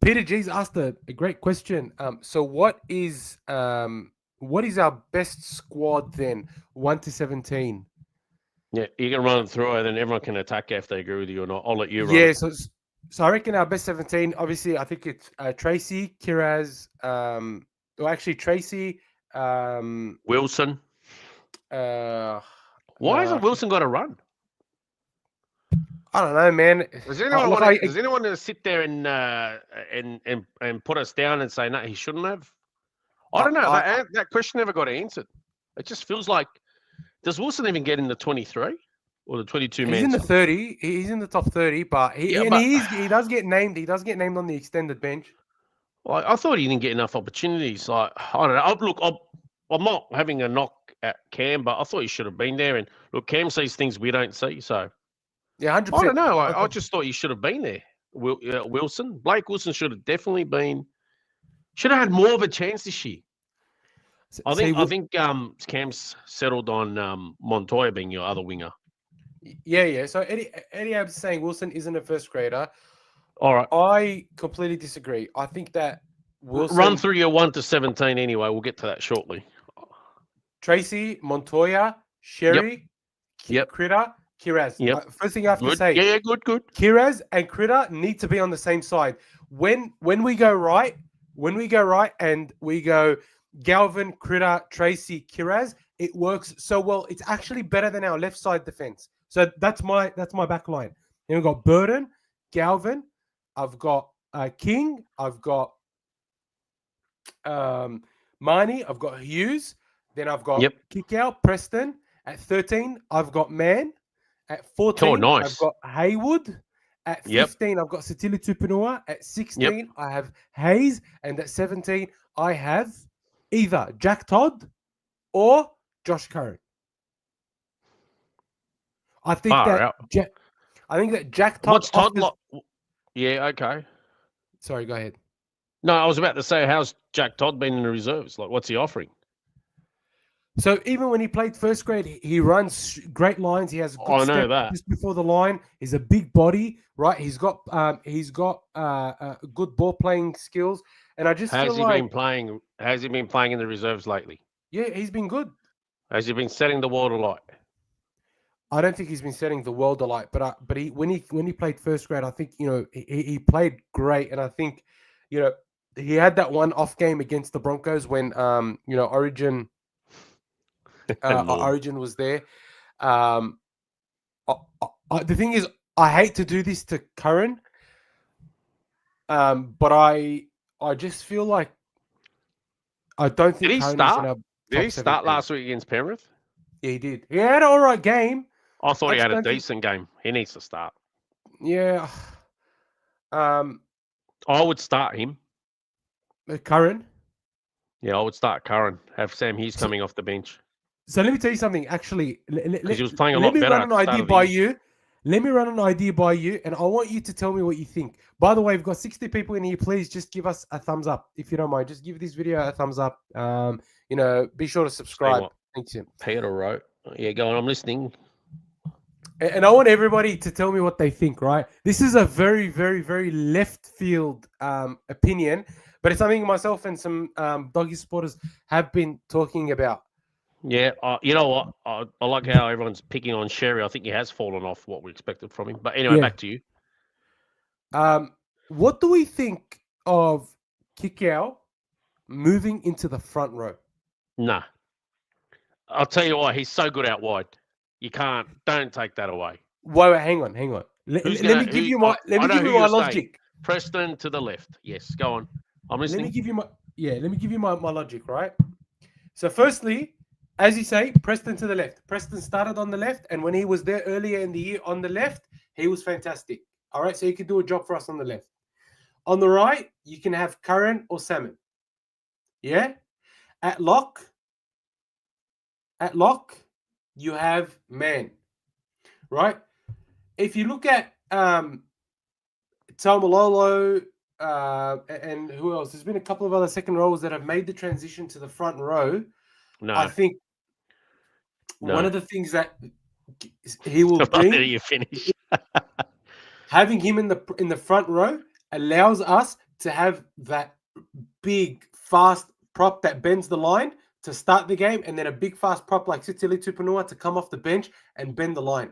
Peter G's asked a great question. So what is our best squad then? 1 to 17. Yeah, you can run it through and then everyone can attack if they agree with you or not. I'll let you run. Yeah, so I reckon our best 17, obviously, I think it's Tracy, Kiraz, Tracy, Wilson. Why hasn't Wilson got a run? I don't know, man. Does anyone want to sit there and put us down and say no, he shouldn't have? I don't know. That question never got answered. It just feels like, does Wilson even get in the 23 or the 22 man? He's in the 30. He's in the top 30, but he does get named. He does get named on the extended bench. Well, I thought he didn't get enough opportunities. Like, I don't know. Look, I'm not having a knock at Cam, but I thought he should have been there. And look, Cam sees things we don't see. So yeah, 100%. I don't know. I just thought he should have been there. Wilson. Blake Wilson should have definitely should have had more of a chance this year. I think Cam's settled on Montoya being your other winger. Yeah. So Eddie Ab's saying Wilson isn't a first grader. All right. I completely disagree. I think that Wilson... Run through your 1 to 17 anyway. We'll get to that shortly. Tracy, Montoya, Sherry, Critter, Kiraz. Yep. First thing I have to say. Yeah, good. Kiraz and Critter need to be on the same side. When we go right and we go Galvin, Critter, Tracy, Kiraz, it works so well. It's actually better than our left side defense. So that's my back line. Then we've got Burden, Galvin, I've got King, I've got Mahoney, I've got Hughes, then I've got Kickout, Preston. At 13, I've got Mann. At 14, I've got Hayward. At 15, I've got Satili Tupanua. At 16, I have Hayes. And at 17, I have either Jack Todd or Josh Curran. I think that Jack Todd... What's Todd like? Yeah, okay. Sorry, go ahead. No, I was about to say, how's Jack Todd been in the reserves? Like, what's he offering? So even when he played first grade, he runs great lines. He has a good step just before the line. He's a big body, right? He's got good ball playing skills. And I just Has he been playing in the reserves lately? Yeah, he's been good. Has he been setting the world alight? I don't think he's been setting the world alight, but when he played first grade, I think he played great, and I think he had that one off game against the Broncos when Origin. Origin was there. The thing is, I hate to do this to Curran, but I just feel like I don't think. Did he start? Did he start last week against Penrith? Yeah, he did. He had an all right game. I thought he had a decent game. He needs to start. Yeah. I would start him. Curran? Yeah, I would start Curran. Have Sam Hughes coming off the bench. So let me tell you something. Actually, because he was playing a lot better. Let me run an idea by you. Let me run an idea by you, and I want you to tell me what you think. By the way, we've got 60 people in here. Please just give us a thumbs up if you don't mind. Just give this video a thumbs up. Be sure to subscribe. Thank you. Peter wrote. Yeah, go on. I'm listening. And I want everybody to tell me what they think. Right? This is a very, very, very left field opinion, but it's something myself and some doggy supporters have been talking about. Yeah, you know what? I like how everyone's picking on Sherry. I think he has fallen off what we expected from him. But anyway, back to you. What do we think of Kickout moving into the front row? Nah. I'll tell you why. He's so good out wide. Don't take that away. Wait, hang on. Let me give you my logic. Preston to the left. Yes, go on. I'm listening. Let me give you my logic, right? So firstly, as you say, Preston to the left. Preston started on the left, and when he was there earlier in the year on the left, he was fantastic. All right, so he could do a job for us on the left. On the right, you can have Curran or Salmon. Yeah? At lock, you have Mann. Right? If you look at Taumalolo and who else? There's been a couple of other second rows that have made the transition to the front row. No. I think one of the things that he will bring, you finish. having him in the front row allows us to have that big, fast prop that bends the line to start the game, and then a big, fast prop like Sitili Tupanua to come off the bench and bend the line.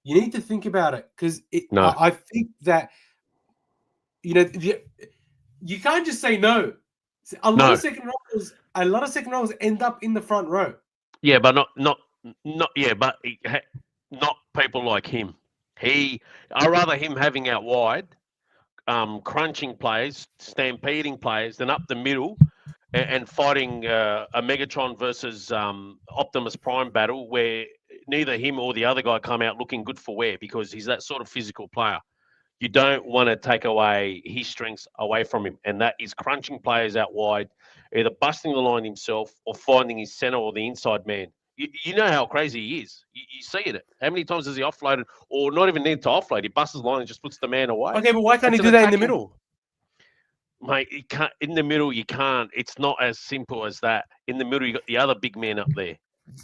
You need to think about it because I think that you can't just say no. A lot of second rows end up in the front row. Yeah, but not people like him. I rather him having out wide, crunching players, stampeding players, than up the middle and fighting a Megatron versus Optimus Prime battle where neither him or the other guy come out looking good for wear because he's that sort of physical player. You don't want to take away his strengths away from him, and that is crunching players out wide, either busting the line himself or finding his centre or the inside man. You know how crazy he is. You see it. How many times has he offloaded, or not even need to offload? He busts his line and just puts the man away. Okay, but why can't It's he an do that in the attacking- middle? Mate, you can't, in the middle, you can't. It's not as simple as that. In the middle, you got the other big man up there.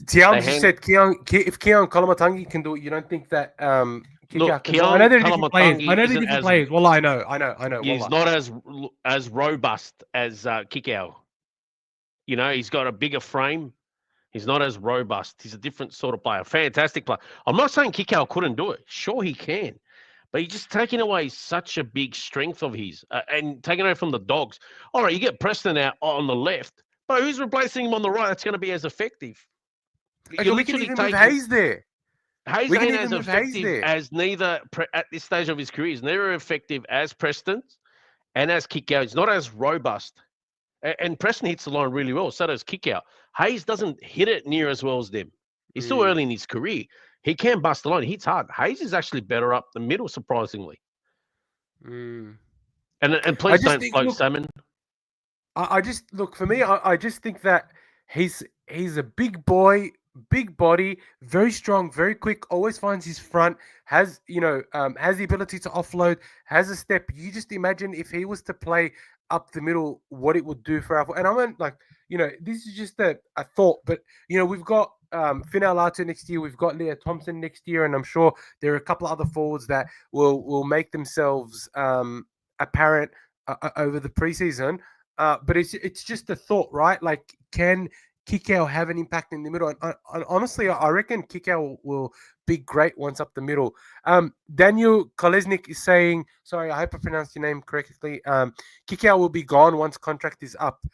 Tiam They just hand- said if Keon Kolomatangi can do it, you don't think that Look, can do it? I know they're different players. Kolomatangi I know they're isn't different as- players. Well, I know. He's Wallah. not as robust as Kickow. You know, he's got a bigger frame. He's not as robust. He's a different sort of player. Fantastic player. I'm not saying Kickow couldn't do it. Sure, he can. But he's just taking away such a big strength of his and taking away from the Dogs. All right, you get Preston out on the left, but who's replacing him on the right that's going to be as effective? Okay, we can even move Hayes there. Hayes We can ain't even as move Hayes effective there. as neither at this stage of his career. He's never effective as Preston and as Kickout. He's not as robust. And Preston hits the line really well. So does Kickout. Hayes doesn't hit it near as well as them. He's still early in his career. He can bust the line. He hits hard. Hayes is actually better up the middle, surprisingly. And please don't float salmon. I just look for me. I just think that he's a big boy, big body, very strong, very quick. Always finds his front. Has has the ability to offload. Has a step. You just imagine if he was to play up the middle, what it would do for our. And I'm like, this is just a thought, but we've got Finn Alatu next year. We've got Leah Thompson next year, and I'm sure there are a couple of other forwards that will make themselves apparent over the preseason. But it's just a thought, right? Like, can Kickow have an impact in the middle? And honestly, I reckon Kickow will be great once up the middle. Daniel Kolesnik is saying, sorry, I hope I pronounced your name correctly. Kickow will be gone once contract is up.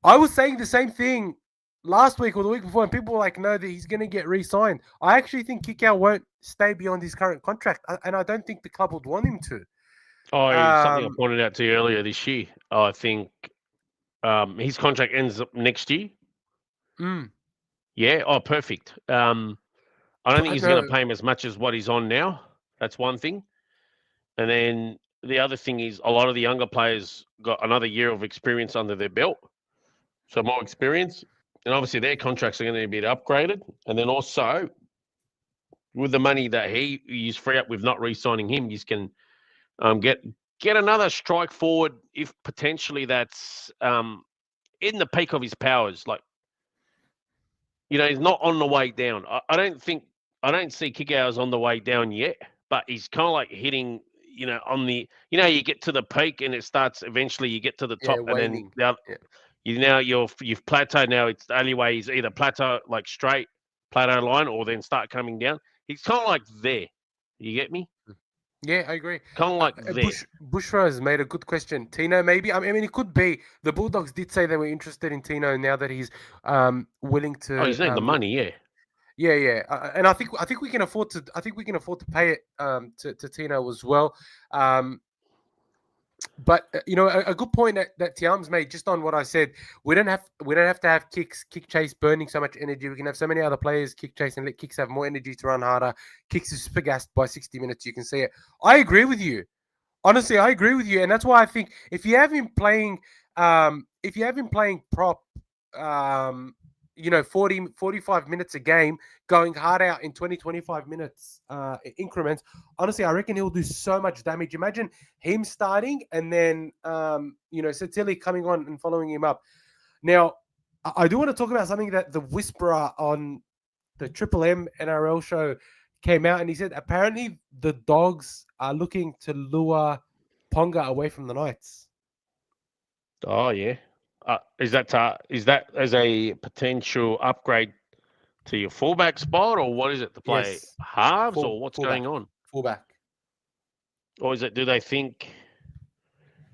I was saying the same thing last week or the week before, and people were like, no, that he's going to get re-signed. I actually think Kickow won't stay beyond his current contract, and I don't think the club would want him to. Something I pointed out to you earlier this year. I think his contract ends up next year. Yeah. Oh, perfect. I don't think he's going to pay him as much as what he's on now. That's one thing. And then the other thing is a lot of the younger players got another year of experience under their belt. So more experience. And obviously their contracts are going to be upgraded. And then also with the money that he's free up with not re-signing him, you can get another strike forward if potentially that's in the peak of his powers. Like, he's not on the way down. I don't see Kickow's on the way down yet, but he's kind of like hitting, on the, you get to the peak and it starts, eventually you get to the top and then you've plateaued. Now it's the only way is either plateau, like straight plateau line, or then start coming down. He's kind of like there. You get me? Yeah, I agree. Kind of like there. Bushra has made a good question. Tino, maybe. I mean, it could be. The Bulldogs did say they were interested in Tino now that he's willing to. Oh, he's named the money, yeah. Yeah. And I think we can afford to. I think we can afford to pay it to Tino as well. But a good point that Tiam's made just on what I said. We don't have to have kick chase burning so much energy. We can have so many other players kick chase and let kicks have more energy to run harder. Kicks is super gassed by 60 minutes. You can see it. I agree with you. Honestly, I agree with you, and that's why I think if you have him playing prop, 40, 45 minutes a game, going hard out in 20, 25 minutes increments, honestly, I reckon he'll do so much damage. Imagine him starting and then, Satilli coming on and following him up. Now, I do want to talk about something that the Whisperer on the Triple M NRL show came out, and he said apparently the Dogs are looking to lure Ponga away from the Knights. Oh, yeah. Is that as a potential upgrade to your fullback spot, or what is it, to play halves, or what's going on? Fullback. Or is it, do they think,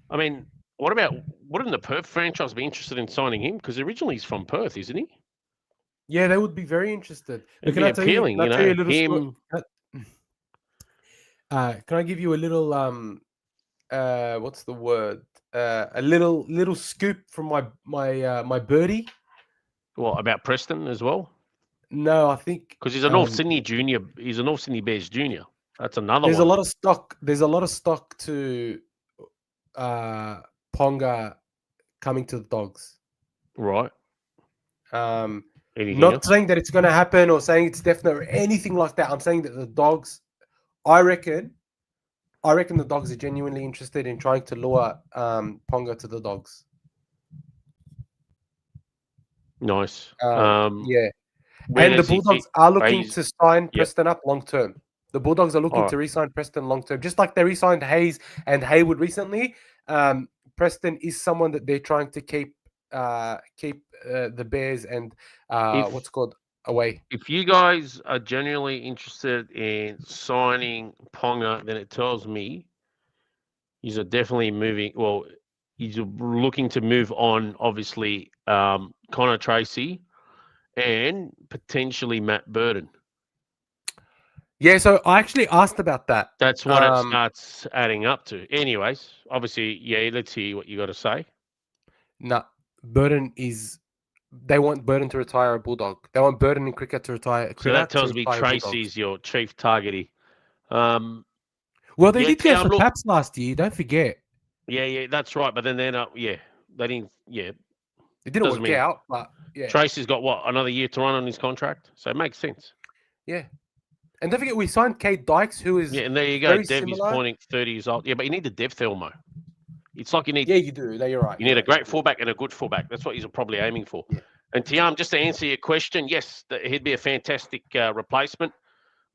I mean, wouldn't the Perth franchise be interested in signing him? Because originally he's from Perth, isn't he? Yeah, they would be very interested. It'd be appealing, can I give you a little what's the word? A little scoop from my birdie. What about Preston as well? No, I think because he's a North Sydney junior. He's a North Sydney Bears junior. That's another. There's a lot of stock. There's a lot of stock to Ponga coming to the Dogs. Right. Anything Not else? saying that it's going to happen or saying it's definite or anything like that. I'm saying that the Dogs, I reckon the Dogs are genuinely interested in trying to lure Ponga to the Dogs. Nice. Yeah. Where And the does he Bulldogs fit? are looking Hayes? to sign Yep. Preston up long term. The Bulldogs are looking All right. to re-sign Preston long term, just like they re-signed Hayes and Hayward recently. Preston is someone that they're trying to keep the Bears and what's called away. If you guys are genuinely interested in signing Ponga, then it tells me he's definitely moving. Well, he's looking to move on, obviously, Connor Tracy and potentially Matt Burton. Yeah, so I actually asked about that. That's what it starts adding up to. Anyways, obviously, yeah, let's hear what you got to say. No, Burton is. They want Burton to retire a Bulldog. They want Burton in cricket to retire. So that tells me Tracy's your chief targety. Well, they did go yeah, for Paps last year. Don't forget. Yeah, that's right. But then they're not. Yeah, they didn't. Yeah, it didn't work out. But yeah, Tracy's got what, another year to run on his contract, so it makes sense. Yeah, and don't forget we signed Kate Dykes, who is and there you go. Dev is pointing 30 years old. Yeah, but you need the Dev Thelmo. It's like you need. Yeah, you do. No, you're right. You need a great fullback and a good fullback. That's what he's probably aiming for. Yeah. And Tiam, just to answer your question, yes, he'd be a fantastic replacement.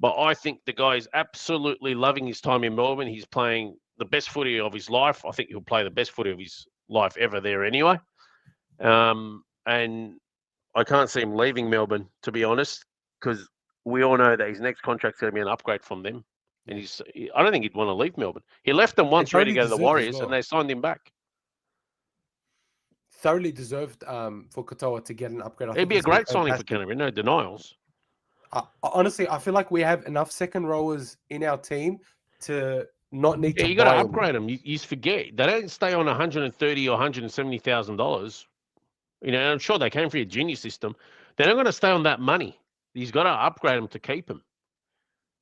But I think the guy is absolutely loving his time in Melbourne. He's playing the best footy of his life. I think he'll play the best footy of his life ever there anyway. And I can't see him leaving Melbourne, to be honest, because we all know that his next contract's going to be an upgrade from them. And I don't think he'd want to leave Melbourne. He left them once ready to go to the Warriors, and they signed him back. Thoroughly deserved for Katoa to get an upgrade. It'd be a great signing for Canterbury, no denials. Honestly, I feel like we have enough second rowers in our team to not need to. Yeah, you got to upgrade them. You forget they don't stay on $130,000 or $170,000. You know, I'm sure they came for your junior system. They're not going to stay on that money. He's got to upgrade them to keep them.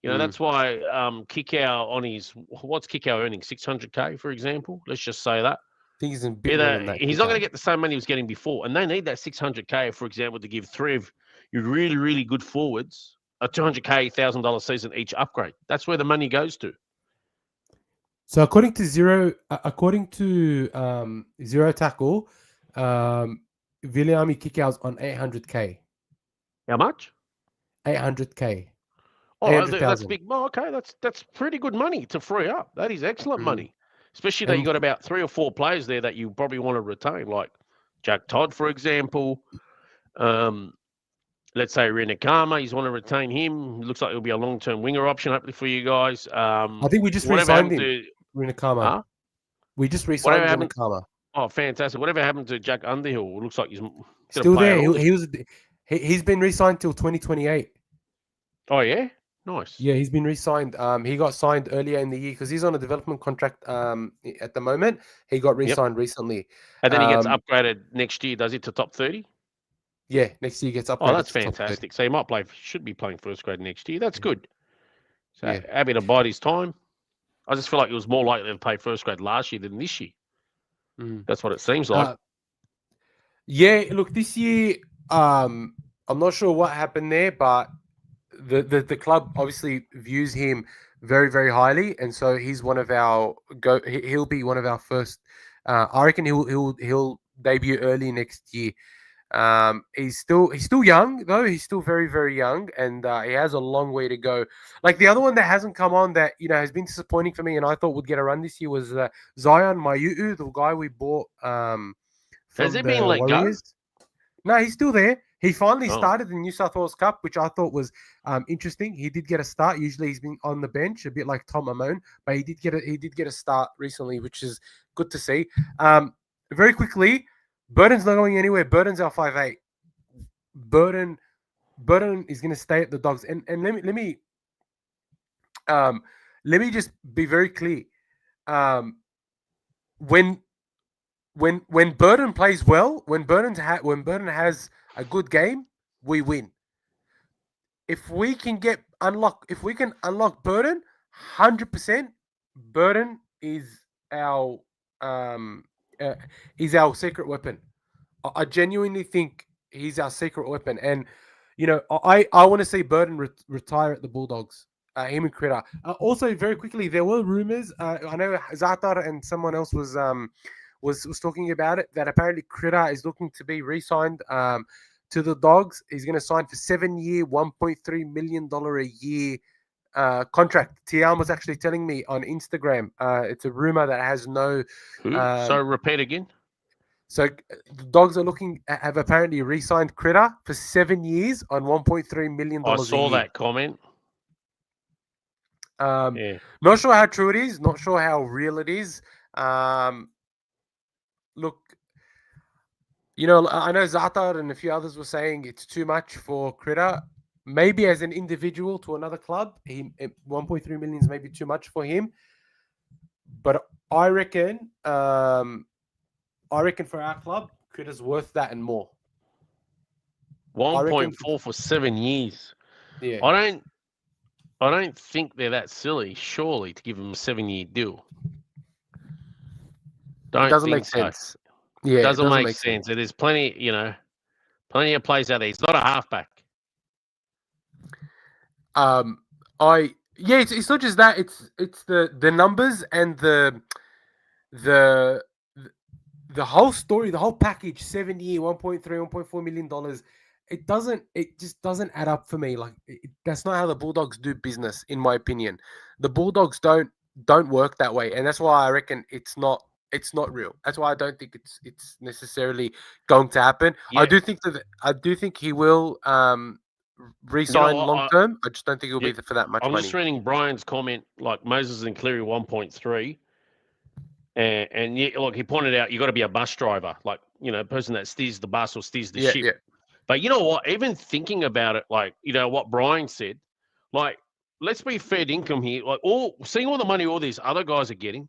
You know, that's why Kikau on his what's Kikau earning? $600K, for example. Let's just say that. I think he's in bit more than that. He's not going to get the same money he was getting before, and they need that $600K, for example, to give three of your really, really good forwards a $200K, $1,000 season each upgrade. That's where the money goes to. So according to Zero Tackle, Viliami Kikau's on $800K. How much? $800K. Oh, that's big. Oh, okay, that's pretty good money to free up. That is excellent money, especially that you got about 3 or 4 players there that you probably want to retain, like Jack Todd, for example. Let's say Renakama, you want to retain him. Looks like he'll be a long-term winger option, hopefully, for you guys. I think we just re-signed him, Renakama. Huh? We just re-signed Renakama. Oh, fantastic. Whatever happened to Jack Underhill? It looks like he's still there. He's been re-signed till 2028. Oh, yeah? Nice. Yeah, he's been re-signed. He got signed earlier in the year because he's on a development contract at the moment. He got re-signed recently. And then he gets upgraded next year, does he, to top 30? Yeah, next year he gets upgraded. Oh, that's fantastic. So he should be playing first grade next year. That's good. So happy to bide his time. I just feel like it was more likely to play first grade last year than this year. That's what it seems like. Yeah, look, this year, I'm not sure what happened there, but the club obviously views him very, very highly, and so he's one of our he'll be one of our first. I reckon he'll debut early next year. He's still young though. He's still very, very young, and he has a long way to go. Like the other one that hasn't come on that has been disappointing for me, and I thought would get a run this year was Zion Mayu'u, the guy we bought. Has it been let Warriors. Go? No, he's still there. He finally started the New South Wales Cup, which I thought was interesting. He did get a start. Usually he's been on the bench, a bit like Tom Amone, but he did get a start recently, which is good to see. Very quickly. Burton's not going anywhere. Burton's our 5'8". Burton is going to stay at the Dogs. And let me just be very clear. When Burton plays well, when Burton has a good game, we win. If we can unlock Burton, 100%, Burton is our secret weapon. I genuinely think he's our secret weapon. And I want to see Burton retire at the Bulldogs. Him and Critter. Also, very quickly, there were rumors. I know Zatar and someone else was talking about it, that apparently Critter is looking to be re-signed to the Dogs. He's going to sign for 7-year, $1.3 million a year contract. Tiam was actually telling me on Instagram. It's a rumor that has no. So repeat again. So the Dogs have apparently re-signed Critter for 7 years on $1.3 million. I saw that comment. Not sure how true it is. Not sure how real it is. Look, I know Zatar and a few others were saying it's too much for Critter. Maybe as an individual to another club, 1.3 million is maybe too much for him. But I reckon for our club, Critter's worth that and more. 1.4 for 7 years. Yeah. I don't think they're that silly, surely, to give him a 7-year deal. It doesn't make sense. Yeah, it doesn't make sense. There's plenty of plays out there. He's not a halfback. It's not just that. It's the numbers and the whole story, the whole package. 7-year, $1.4 million. It just doesn't add up for me. Like that's not how the Bulldogs do business, in my opinion. The Bulldogs don't work that way, and that's why I reckon it's not real. That's why I don't think it's necessarily going to happen. Yeah. I do think he will re-sign long term. I just don't think it'll be for that much money. I'm just reading Brian's comment, like Moses and Cleary 1.3, and look, he pointed out you got to be a bus driver, like a person that steers the bus or steers the ship. Yeah. But you know what? Even thinking about it, like what Brian said, like let's be fair income here. Like seeing all the money all these other guys are getting,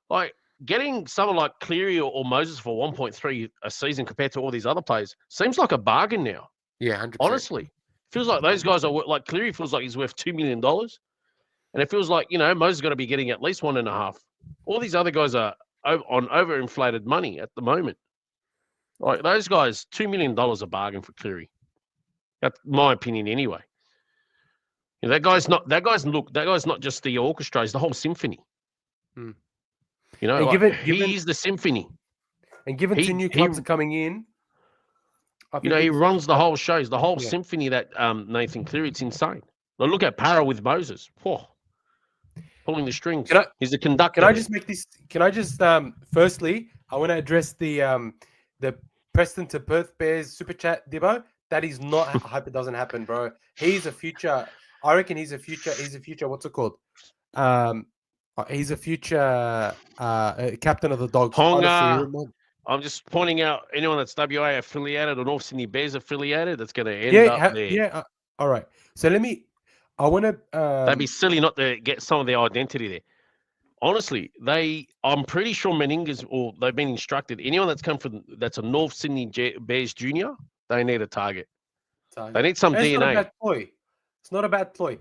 like getting someone like Cleary or Moses for 1.3 a season compared to all these other players seems like a bargain now. Yeah, 100%. Honestly, feels like those guys are like Cleary feels like he's worth $2 million, and it feels like Moses got to be getting at least 1.5. All these other guys are on overinflated money at the moment. Like those guys, $2 million a bargain for Cleary. That's my opinion, anyway. That guy's not just the orchestra; he's the whole symphony. Hmm. He's the symphony. And given two new clubs are coming in, he runs the whole show. He's the whole symphony that Nathan Cleary. It's insane. Now look at Para with Moses. Pulling the strings. He's the conductor. Can I just make this? Can I just firstly, I want to address the Preston to Perth Bears super chat, Dibbo. That is not hype. It doesn't happen, bro. He's a future. I reckon he's a future. What's it called? He's a future captain of the Dogs. Honestly, I'm just pointing out anyone that's WA affiliated or North Sydney Bears affiliated that's going to end up there. Yeah. All right. So I want to. They'd be silly not to get some of their identity there. Honestly, I'm pretty sure Meningas, or they've been instructed, anyone that's a North Sydney Bears junior, they need a target. They need some DNA. It's not a bad ploy.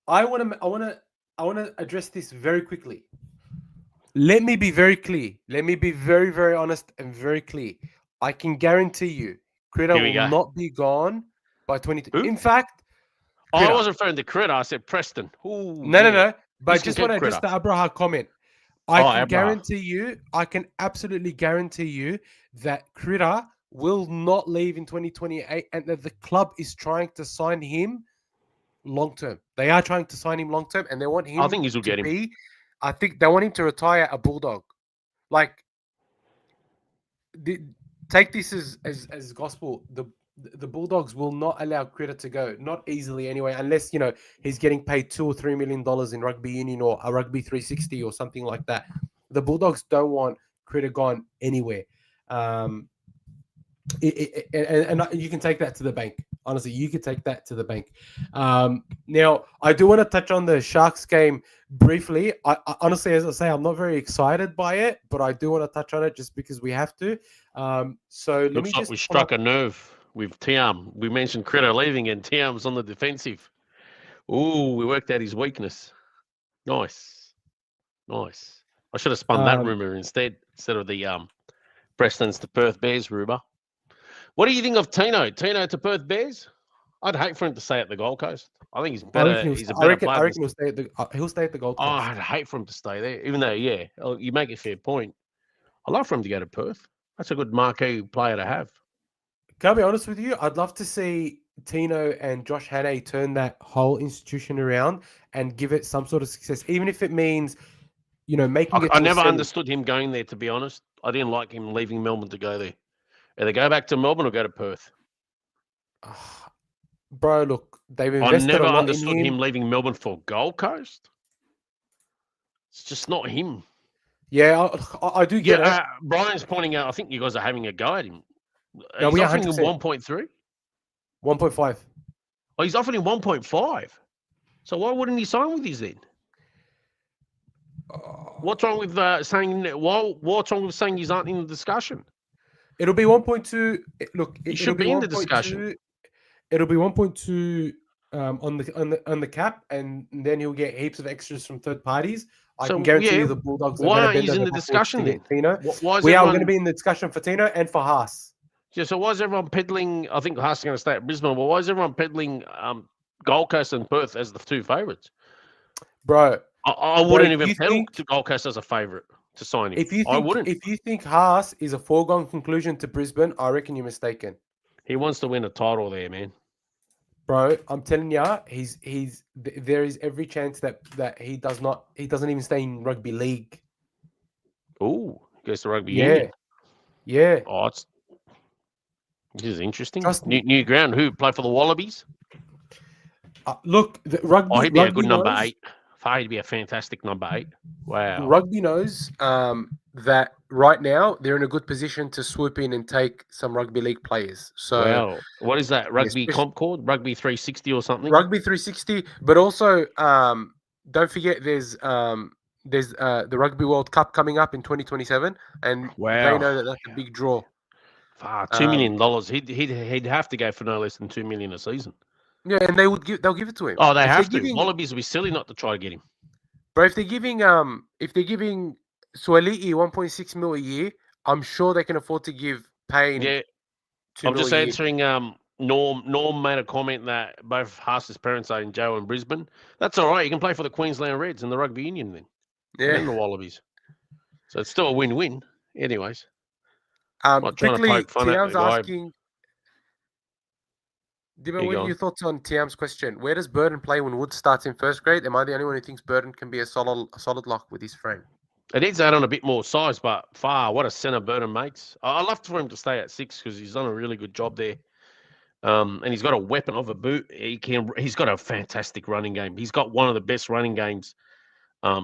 I want to address this very quickly. Let me be very clear. Let me be very, very honest and very clear. I can guarantee you, Critter will not be gone by 22. In fact, I wasn't referring to Critter. I said Preston. Ooh, no. But I just want to address the Abraha comment. I can absolutely guarantee you that Critter will not leave in 2028 and that the club is trying to sign him long term. They are trying to sign him long term and they want him. I think he'll get him. I think they want him to retire a Bulldog. Like, take this as gospel. The Bulldogs will not allow Critter to go, not easily anyway, unless he's getting paid $2 or $3 million in rugby union or a rugby 360 or something like that. The Bulldogs don't want Critter gone anywhere. And you can take that to the bank. Honestly, you could take that to the bank. Now, I do want to touch on the Sharks game briefly. I honestly, as I say, I'm not very excited by it, but I do want to touch on it just because we have to. Looks like we struck a nerve with Tiam. We mentioned Critter leaving and Tiam's on the defensive. Ooh, we worked out his weakness. Nice. I should have spun that rumor instead of the Prestons to Perth Bears rumor. What do you think of Tino? Tino to Perth Bears? I'd hate for him to stay at the Gold Coast. I think he's better. He's a better player. I reckon he'll stay at the Gold Oh, Coast. I'd hate for him to stay there. Even though, yeah, you make a fair point. I'd love for him to go to Perth. That's a good marquee player to have. Can I be honest with you? I'd love to see Tino and Josh Hannay turn that whole institution around and give it some sort of success, even if it means, making it. I never understood him going there. To be honest, I didn't like him leaving Melbourne to go there. Either go back to Melbourne or go to Perth. Bro, look, they've invested. I never understood him leaving Melbourne for Gold Coast. It's just not him. Yeah, I do get it. Brian's pointing out. I think you guys are having a go at him. No, he's offering him 1.3, 1.5. Oh, he's offering him 1.5. So why wouldn't he sign with his then? What's wrong with saying? What's wrong with saying he's not in the discussion? It'll be 1.2. Look, he should be in the discussion. It'll be 1.2 on the cap, and then he'll get heaps of extras from third parties. I can guarantee you the Bulldogs. Why aren't you in the discussion then? Tino. We are going to be in the discussion for Tino and for Haas. Yeah, so why is everyone peddling? I think Haas is going to stay at Brisbane. Well, why is everyone peddling Gold Coast and Perth as the two favourites? Bro, I wouldn't even peddle to Gold Coast as a favourite to sign him. If you think Haas is a foregone conclusion to Brisbane, I reckon you're mistaken. He wants to win a title there, man. Bro, I'm telling you, there is every chance that he doesn't even stay in rugby league. Oh, he goes to rugby union. Yeah. Oh, this is interesting. New ground. Who play for the Wallabies? Look, the rugby. Oh, he'd be a good number 8. He'd be a fantastic number 8. Wow. Rugby knows that right now they're in a good position to swoop in and take some rugby league players. So, wow. What is that rugby comp called? Rugby 360 or something? Rugby 360, but also don't forget there's the Rugby World Cup coming up in 2027, and they know that's a big draw. $2 million. He'd have to go for no less than $2 million a season. Yeah, and they'll give it to him. Oh, they have to. Wallabies would be silly not to try to get him. But if they're giving Suoliti 1.6 mil a year, I'm sure they can afford to give Payne. Yeah, I'm just answering. Norm made a comment that both Haas's parents are in jail in Brisbane. That's all right. You can play for the Queensland Reds and the Rugby Union then. Yeah, and the Wallabies. So it's still a win-win. Anyways, not trying to poke fun at the guy. Asking, Dibbo, what are your thoughts on Tiam's question? Where does Burden play when Wood starts in first grade? Am I the only one who thinks Burden can be a solid lock with his frame? It needs to add on a bit more size, but what a centre Burden makes. I'd love for him to stay at 6 because he's done a really good job there. And he's got a weapon of a boot. He's got a fantastic running game. He's got one of the best running games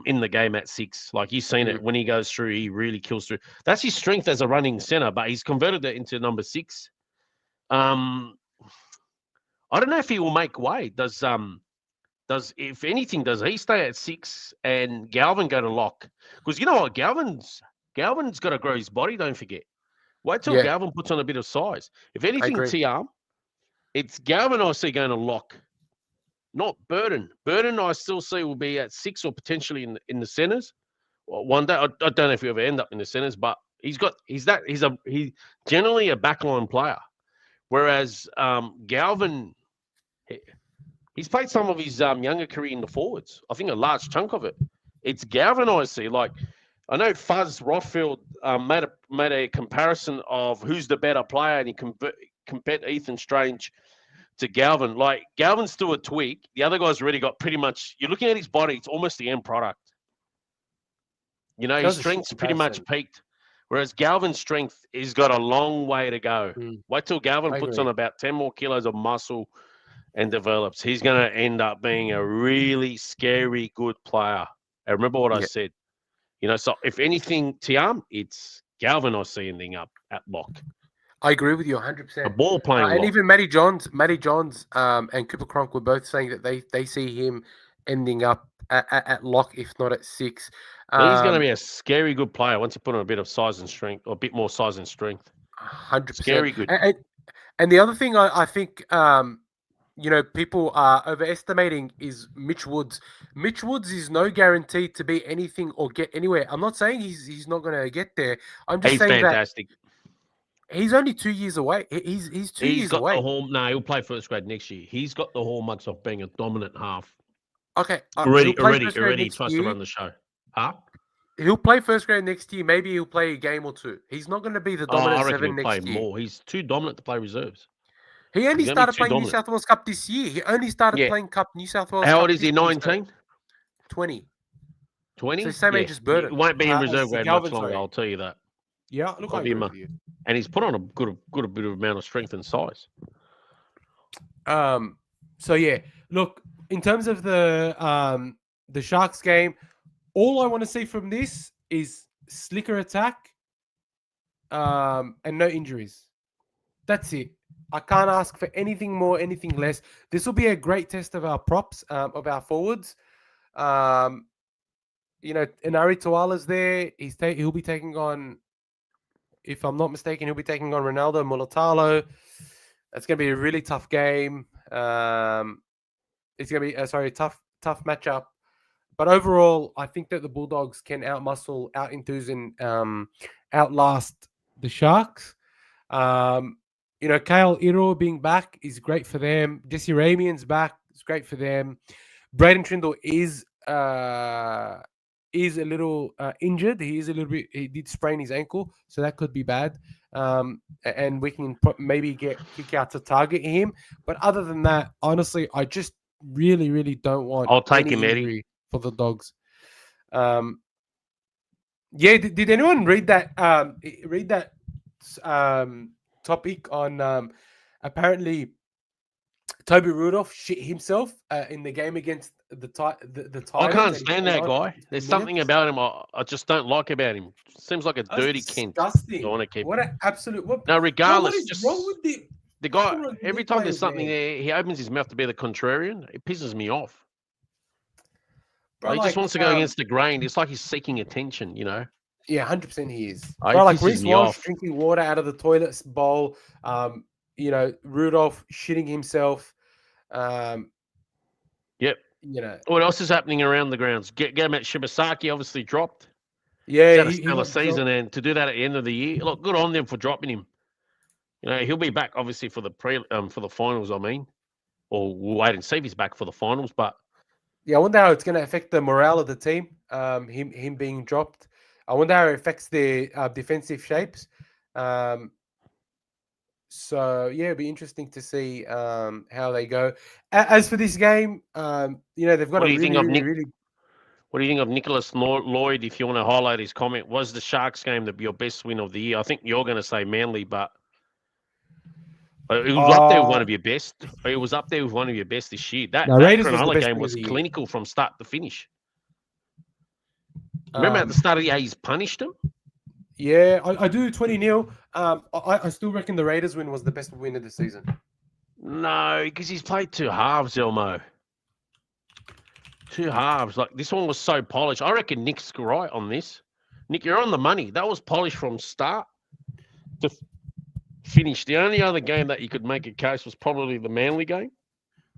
in the game at 6. Like, you've seen it when he goes through, he really kills through. That's his strength as a running centre, but he's converted it into number 6. I don't know if he will make way. Does if anything, does he stay at 6 and Galvin go to lock? Because you know what, Galvin's got to grow his body. Don't forget. Wait till Galvin puts on a bit of size. If anything, Tiam, it's Galvin I see going to lock, not Burden. Burden I still see will be at 6 or potentially in the centres. One day I don't know if he'll ever end up in the centres, but he's generally a backline player. Whereas Galvin, he's played some of his younger career in the forwards. I think a large chunk of it. It's Galvin I see. Like, I know Fuzz Rothfield made a comparison of who's the better player, and he compared Ethan Strange to Galvin. Like, Galvin's still a tweak. The other guy's already got pretty much. You're looking at his body; it's almost the end product. You know, his strength's pretty much peaked. Whereas Galvin's strength has got a long way to go. Wait till Galvin puts on about 10 more kilos of muscle and develops. He's going to end up being a really scary good player. And remember what I said. You know, so if anything, Tiam, it's Galvin I see ending up at lock. I agree with you 100%. A ball playing and even Matty Johns, and Cooper Cronk were both saying that they see him ending up at lock, if not at 6. He's going to be a scary good player once you put on a bit of size and strength, or a bit more size and strength. 100%. Scary good. And the other thing I think, people are overestimating is Mitch Woods. Mitch Woods is no guarantee to be anything or get anywhere. I'm not saying he's not going to get there. I'm just saying fantastic. He's only 2 years away. He's 2 He's years got the away. hall. No, he'll play first grade next year. He's got the hallmarks of being a dominant half. Okay, he'll play first grade Already next tries year. to run the show. Huh? He'll play first grade next year. Maybe he'll play a game or two. He's not going to be the dominant I reckon 7 he'll play next year. more. He's too dominant to play reserves. He only He's gonna be started too playing New dominant. South Wales Cup this year. He only started Yeah. playing New South Wales How Cup old is he? this year, so 19? 20. 20? So same age as Burton. He won't be in as reserve grade Galvin, much longer, sorry. I'll tell you that. Yeah, look, I I'll be agree a with you. And he's put on a good bit of amount of strength and size. So yeah, look, in terms of the Sharks game, all I want to see from this is slicker attack, and no injuries. That's it. I can't ask for anything more, anything less. This will be a great test of our props, of our forwards. Inari Tuala's there. He'll be taking on, if I'm not mistaken, he'll be taking on Ronaldo Mulatalo. That's going to be a really tough game. It's going to be a tough matchup. But overall, I think that the Bulldogs can outmuscle, out-enthuse, and outlast the Sharks. Kale Iro being back is great for them. Jesse Ramian's back. It's great for them. Braden Trindle is a little injured. He did sprain his ankle, so that could be bad. And we can maybe get kick out to target him. But other than that, honestly, I just really, really don't want I'll take any him, Eddie. injury for the Dogs. Did anyone read that? Topic on apparently Toby Rudolph shit himself in the game against the Titans. I can't stand that guy. There's something about him I just don't like about him. Seems like a dirty Kent. Disgusting. What an absolute. No, regardless, what is wrong with the guy? Every time there's something there, he opens his mouth to be the contrarian. It pisses me off. Bro, he just wants to go against the grain. It's like he's seeking attention, Yeah, 100% he is. Like Reece Walsh drinking water out of the toilet bowl. Rudolph shitting himself. Yep. What else is happening around the grounds? Gamet Shibasaki obviously dropped. Yeah, he's had a stellar season, and to do that at the end of the year, look, good on them for dropping him. He'll be back obviously for the finals. Or we'll wait and see if he's back for the finals. But yeah, I wonder how it's going to affect the morale of the team. Him being dropped. I wonder how it affects their defensive shapes. So yeah, it'll be interesting to see how they go. As for this game, they've got What do you think of Nicholas Lloyd? If you want to highlight his comment, was the Sharks game your best win of the year? I think you're going to say Manly, but it was up there with one of your best. It was up there with one of your best this year. That Cronulla game was clinical from start to finish. Remember at the start of the year, he's punished him? Yeah, I do 20-0. I still reckon the Raiders win was the best win of the season. No, because he's played two halves, Elmo. Two halves. Like, this one was so polished. I reckon Nick's right on this. Nick, you're on the money. That was polished from start to finish. The only other game that you could make a case was probably the Manly game.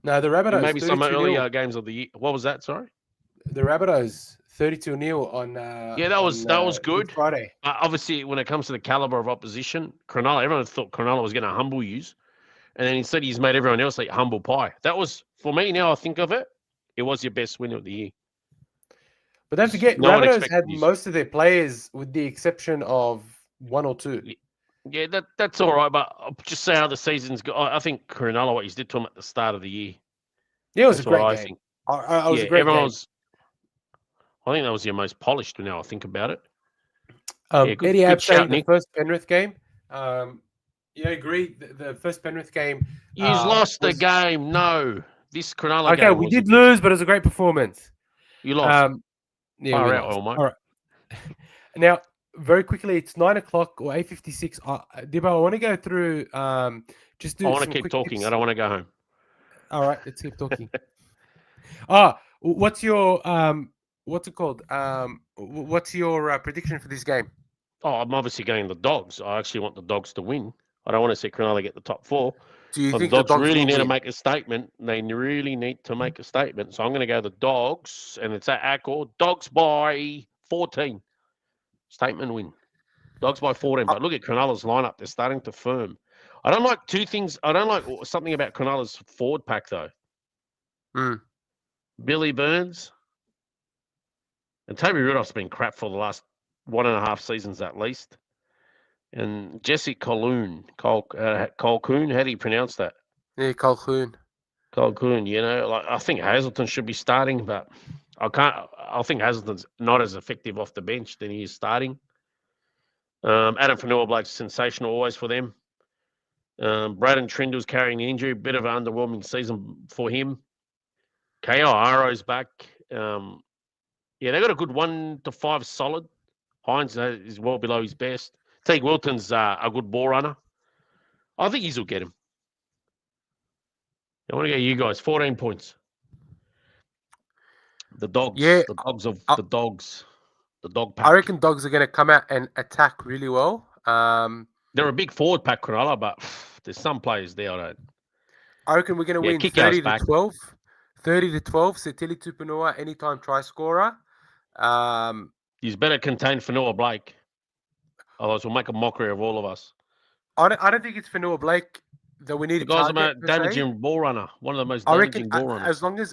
No, the Rabbitohs. Maybe some earlier games of the year. What was that, sorry? The Rabbitohs. 32-0 on that was good. Friday. Obviously, when it comes to the caliber of opposition, Cronulla, everyone thought Cronulla was going to humble you, and then instead he's made everyone else like humble pie. That was, for me, now I think of it, it was your best win of the year. But don't forget, Rabbitohs had most of their players, with the exception of one or two. Yeah, that's all right, but I'll just say how the season's go. I think Cronulla, what he's did to him at the start of the year. Yeah, it was a great game. I was a great game. I think that was your most polished now I think about it. Eddie Ab saying the first Penrith game. Yeah, agreed. The first Penrith game. You lost the game. No. This Cronulla game. Okay, we did lose, but it was a great performance. You lost. Yeah, we lost. All right. Now, very quickly, it's 9:00 or 8:56. Dibbo, I want to go through. Just do. I want to keep talking. I don't want to go home. All right, let's keep talking. What's your what's it called? What's your prediction for this game? I'm obviously going the Dogs. I actually want the Dogs to win. I don't want to see Cronulla get the top four. Do you think the Dogs really need to make a statement? They really need to make a statement. So I'm going to go the Dogs, and it's at Accor. Dogs by 14. Statement win. Dogs by 14. But look at Cronulla's lineup. They're starting to firm. I don't like two things. I don't like something about Cronulla's forward pack, though. Billy Burns. And Toby Rudolph's been crap for the last 1.5 seasons at least. And Jesse Colquhoun. Colquhoun, how do you pronounce that? Yeah, Colquhoun. Colquhoun, I think Hazelton should be starting, but I think Hazelton's not as effective off the bench than he is starting. Adam Fanua-Blake's sensational always for them. Braden Trindle's carrying the injury, bit of an underwhelming season for him. K.O. Aro's back. They've got a good 1 to 5 solid. Hines is well below his best. Teague Wilton's a good ball runner. I think he's will get him. I want to get you guys 14 points. The Dogs. Yeah, the Dogs of the Dogs. The dog pack. I reckon Dogs are going to come out and attack really well. They're a big forward pack, Cronulla, but there's some players there. I reckon we're going to win 30 to 12. 30 to 12. Setili Tupanua, anytime try scorer. He's better contain Fanua-Blake. Otherwise, we'll make a mockery of all of us. I don't think it's Fanua-Blake that we need to target. The guy's a damaging ball runner. One of the most damaging ball runners.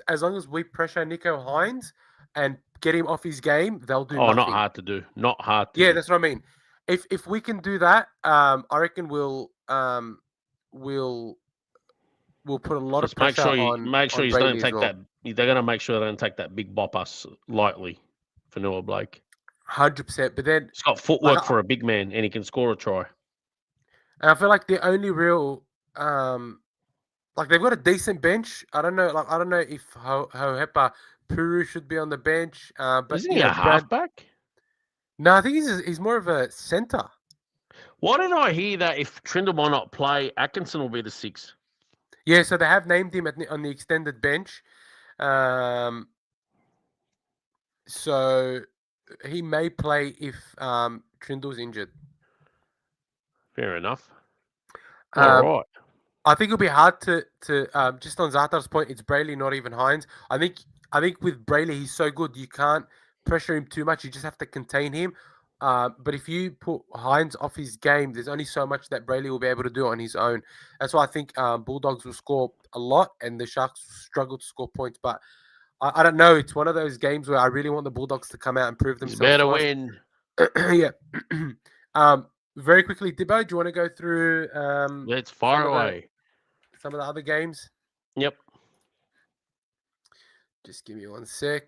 As long as we pressure Nico Hines and get him off his game, they'll do nothing. Not hard to do. Not hard to do. Yeah, that's what I mean. If we can do that, I reckon we'll put a lot of pressure on. Make sure on you don't take that. They're going to make sure they don't take that big bop us lightly for Fanua-Blake. 100%. But then he's got footwork for a big man, and he can score a try. And I feel like the only real, they've got a decent bench. I don't know if Hohepa Puru should be on the bench. But isn't he a halfback? No, I think he's more of a centre. Why did I hear that if Trindle might not play, Atkinson will be the 6? Yeah, so they have named him on the extended bench. So he may play if Trindle's injured. Fair enough. All right. I think it'll be hard to just on Zatar's point. It's Brayley, not even Hines. I think with Brayley, he's so good you can't pressure him too much. You just have to contain him. But if you put Hines off his game, there's only so much that Brayley will be able to do on his own. That's why I think Bulldogs will score a lot and the Sharks struggle to score points. But I don't know. It's one of those games where I really want the Bulldogs to come out and prove themselves. Better win. Yeah. Very quickly, Dibbo, do you want to go through Let's fire away some of the other games? Yep. Just give me 1 sec.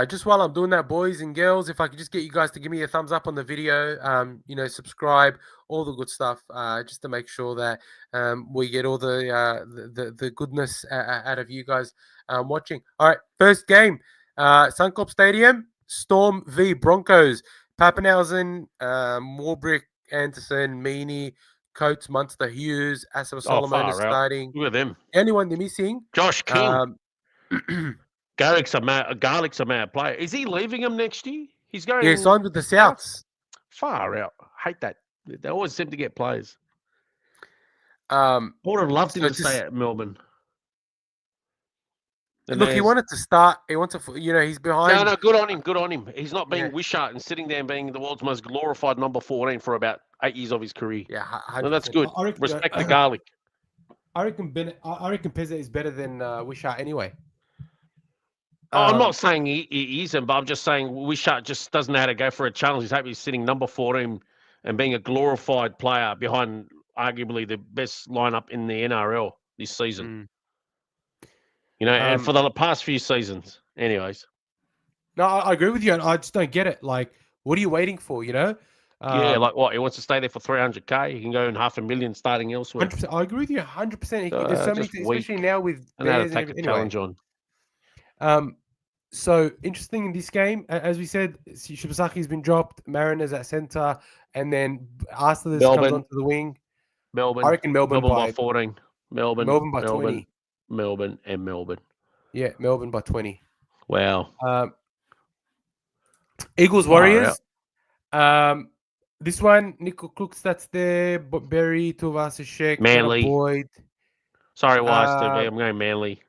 Just while I'm doing that, boys and girls, if I could just get you guys to give me a thumbs up on the video, subscribe, all the good stuff, just to make sure that we get all the goodness out of you guys watching. All right, first game, Suncorp Stadium, Storm v Broncos. Pappenhausen, Warbrick, Anderson, Meaney, Coates, Munster, Hughes, Asif Solomon is starting. Look at them. Anyone they're missing? Josh King. Garlick's a mad player. Is he leaving him next year? He's going. Yeah, signed with the Souths. Far out. I hate that. They always seem to get players. I would have loved him to stay at Melbourne. Look, he wanted to start. He wants to, he's behind. No, good on him. Good on him. He's not being Wishart and sitting there and being the world's most glorified number 14 for about 8 years of his career. Yeah, no, that's good. Respect the garlic. I reckon Pezza is better than Wishart anyway. I'm not saying he isn't, but I'm just saying Wishart just doesn't know how to go for a challenge. He's happy he's sitting number 14 and being a glorified player behind arguably the best lineup in the NRL this season. And for the past few seasons, anyways. No, I agree with you, and I just don't get it. Like, what are you waiting for? Yeah, like what? He wants to stay there for $300K. He can go in $500,000 starting elsewhere. 100%, I agree with you 100%. There's so many, especially now with and how to take a challenge on. So interesting in this game, as we said, Shibasaki's been dropped. Mariners at centre, and then Arthur comes onto the wing. Melbourne. I reckon Melbourne by 14. Melbourne by 20. Melbourne. Yeah, Melbourne by 20. Wow. Eagles Warriors. This one, Nico Klukstad's there, but Berry, Tuvasashek, Manly. Boyd. Sorry, YSTV. I'm going Manly.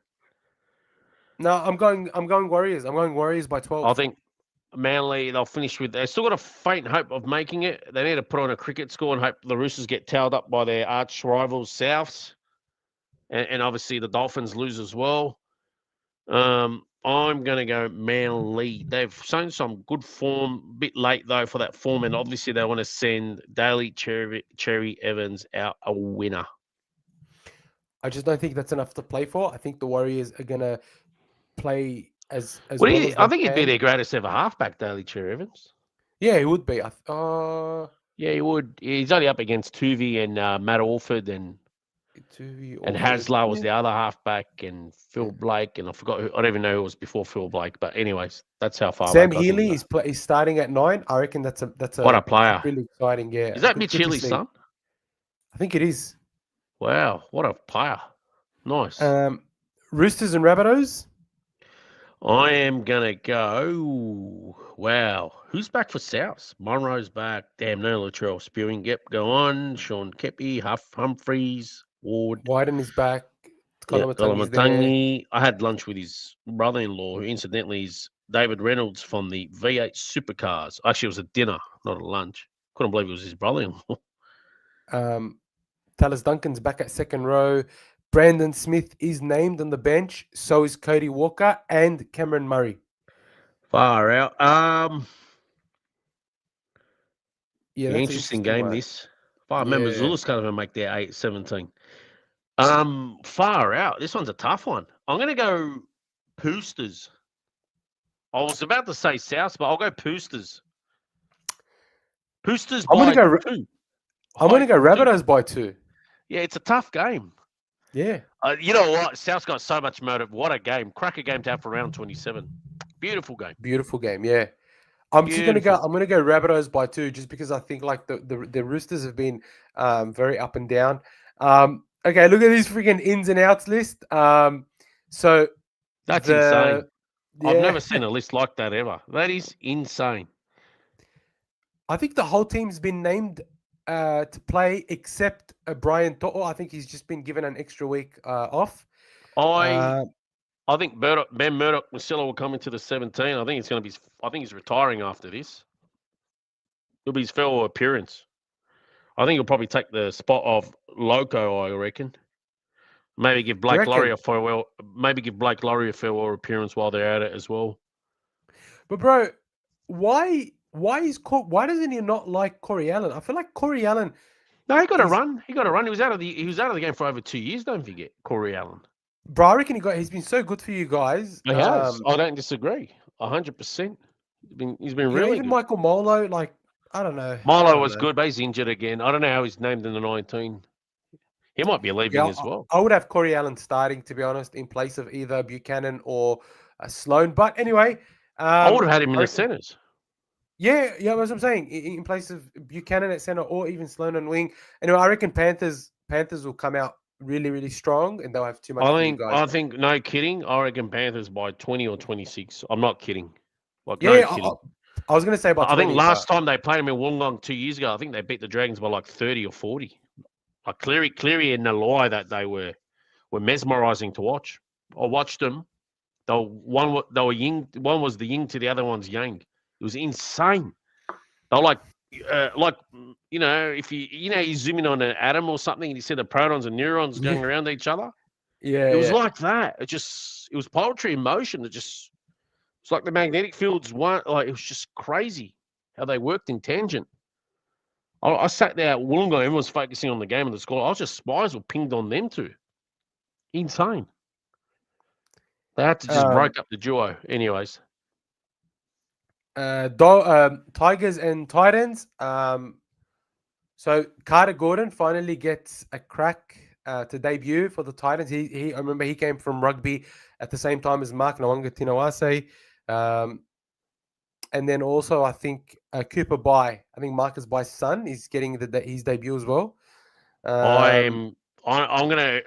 No, I'm going Warriors. I'm going Warriors by 12. Manly, they'll finish with. They've still got a faint hope of making it. They need to put on a cricket score and hope the Roosters get towed up by their arch rivals, Souths, and obviously the Dolphins lose as well. I'm going to go Manly. They've shown some good form, a bit late though for that form, and obviously they want to send Daly Cherry Evans out a winner. I just don't think that's enough to play for. I think the Warriors are going to play as Well, well as I they think he'd be can. their greatest ever halfback, Daly Cherry Evans. Yeah, he would be. Yeah, he would. He's only up against Tuvey and Matt Orford and Hasler was the other halfback and Phil Blake and I forgot who. I don't even know who was before Phil Blake. But anyways, that's how far. Sam back I Healy can go. is starting at 9. I reckon that's What a player! Really exciting. Yeah, Is that good Mitch to Healy's see. son? I think it is. Wow, what a player! Nice. Roosters and Rabbitohs. I am gonna go. Wow, who's back for South? Monroe's back. Damn, no Latrell spewing. Yep, go on. Sean Kepi, Humphreys, Ward. Wyden is back. Kolomatangi. I had lunch with his brother-in-law, who incidentally is David Reynolds from the V8 Supercars. Actually, it was a dinner, not a lunch. Couldn't believe it was his brother-in-law. Talis Duncan's back at second row. Brandon Smith is named on the bench. So is Cody Walker and Cameron Murray. Far out. Yeah, that's that's interesting game. one. This. If I remember, Zulus can't even make their 8-17. Far out. This one's a tough one. I'm going to go Poosters. I was about to say South, but I'll go Poosters. Poosters by 2. I'm going to go Rabbitohs by 2. Yeah, it's a tough game. Yeah. You know what? South's got so much motive. What a game. Cracker game to have for round 27. Beautiful game. Beautiful game, yeah. I'm going to go Rabbitohs by 2 just because I think like the Roosters have been very up and down. Okay, look at this freaking ins and outs list. So that's insane. Yeah. I've never seen a list like that ever. That is insane. I think the whole team's been named to play except Brian To'o. I think he's just been given an extra week off. I think Ben Murdoch Marcelo will come into the 17. I think it's going to be. I think he's retiring after this. It'll be his farewell appearance. I think he'll probably take the spot of Loco. I reckon. Maybe give Blake Laurie a farewell. Maybe give Blake Laurie a farewell appearance while they're at it as well. But bro, why doesn't he not like Corey Allen? I feel like Corey Allen. No, he got a run. He was out of the game for over 2 years. Don't forget Corey Allen. Bro, I reckon he's been so good for you guys. He has. I don't disagree. 100%. He's been really even good. Michael Molo, like I don't know. Molo was good, but he's injured again. I don't know how he's named in the 19. He might be leaving as well. I would have Corey Allen starting, to be honest, in place of either Buchanan or Sloan. But anyway, I would have had him in the centres. Yeah, that's what I'm saying. In place of Buchanan at centre or even Sloan on wing. Anyway, I reckon Panthers will come out really, really strong, and they'll have too much. I think, no kidding. I reckon Panthers by 20 or 26. I'm not kidding. Like, yeah, no kidding. I was going to say about 20. I think last time they played them in Wollongong 2 years ago, I think they beat the Dragons by like 30 or 40. Like Cleary and Naloi, that they were mesmerising to watch. I watched them. One was the yin to the other one's yang. It was insane. They were like if you zoom in on an atom or something and you see the protons and neurons going around each other. Yeah, it was like that. It was poetry in motion. It's like the magnetic fields. It was just crazy how they worked in tangent. I sat there at Wollongong. Everyone was focusing on the game and the score. I was just spies were pinged on them too. Insane. They had to just break up the duo. Anyways. Tigers and Titans. So Carter Gordon finally gets a crack to debut for the Titans. I remember he came from rugby at the same time as Mark Nawanga Tinawase. And then also I think Cooper Bai. I think Marcus Bai's son is getting his debut as well. I'm gonna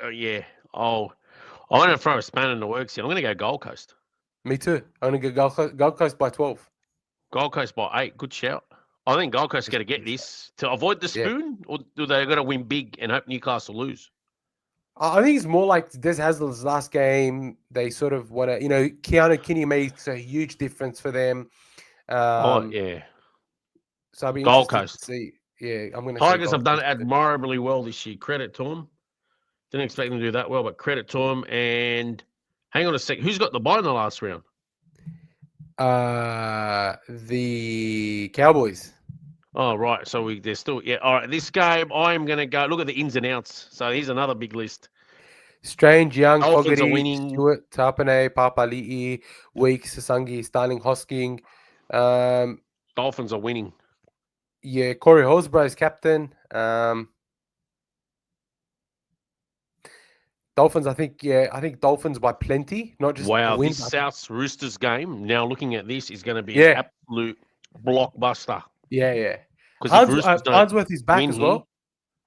I'm gonna throw a spanner in the works here. I'm gonna go Gold Coast. Me too. I'm gonna go Gold Coast by 12. Gold Coast by 8. Good shout. I think Gold Coast got to get this to avoid the spoon, or do they got to win big and hope Newcastle lose? I think it's more like Des Hasler's last game. They sort of want to, Keanu Kinney makes a huge difference for them. Yeah. So I'll be Gold interested Coast. to see. Yeah, I'm going to say Tigers have Gold done Coast. admirably well this year. Credit to them. Didn't expect them to do that well, but credit to them. And hang on a sec. Who's got the bye in the last round? The Cowboys. Oh, right. So they're still, yeah. All right. This game, I'm going to go. Look at the ins and outs. So here's another big list. Strange, Young, Dolphins are Fogarty, winning. Stewart, Tapane, Papali'i, Weeks, Sasangi, Starling, Hosking. Dolphins are winning. Yeah, Corey Horsburgh is captain. Dolphins, I think Dolphins by plenty, not just Wow, a win. this South Roosters game, now looking at this, is going to be an absolute blockbuster. Yeah. Because Farnsworth is back as well.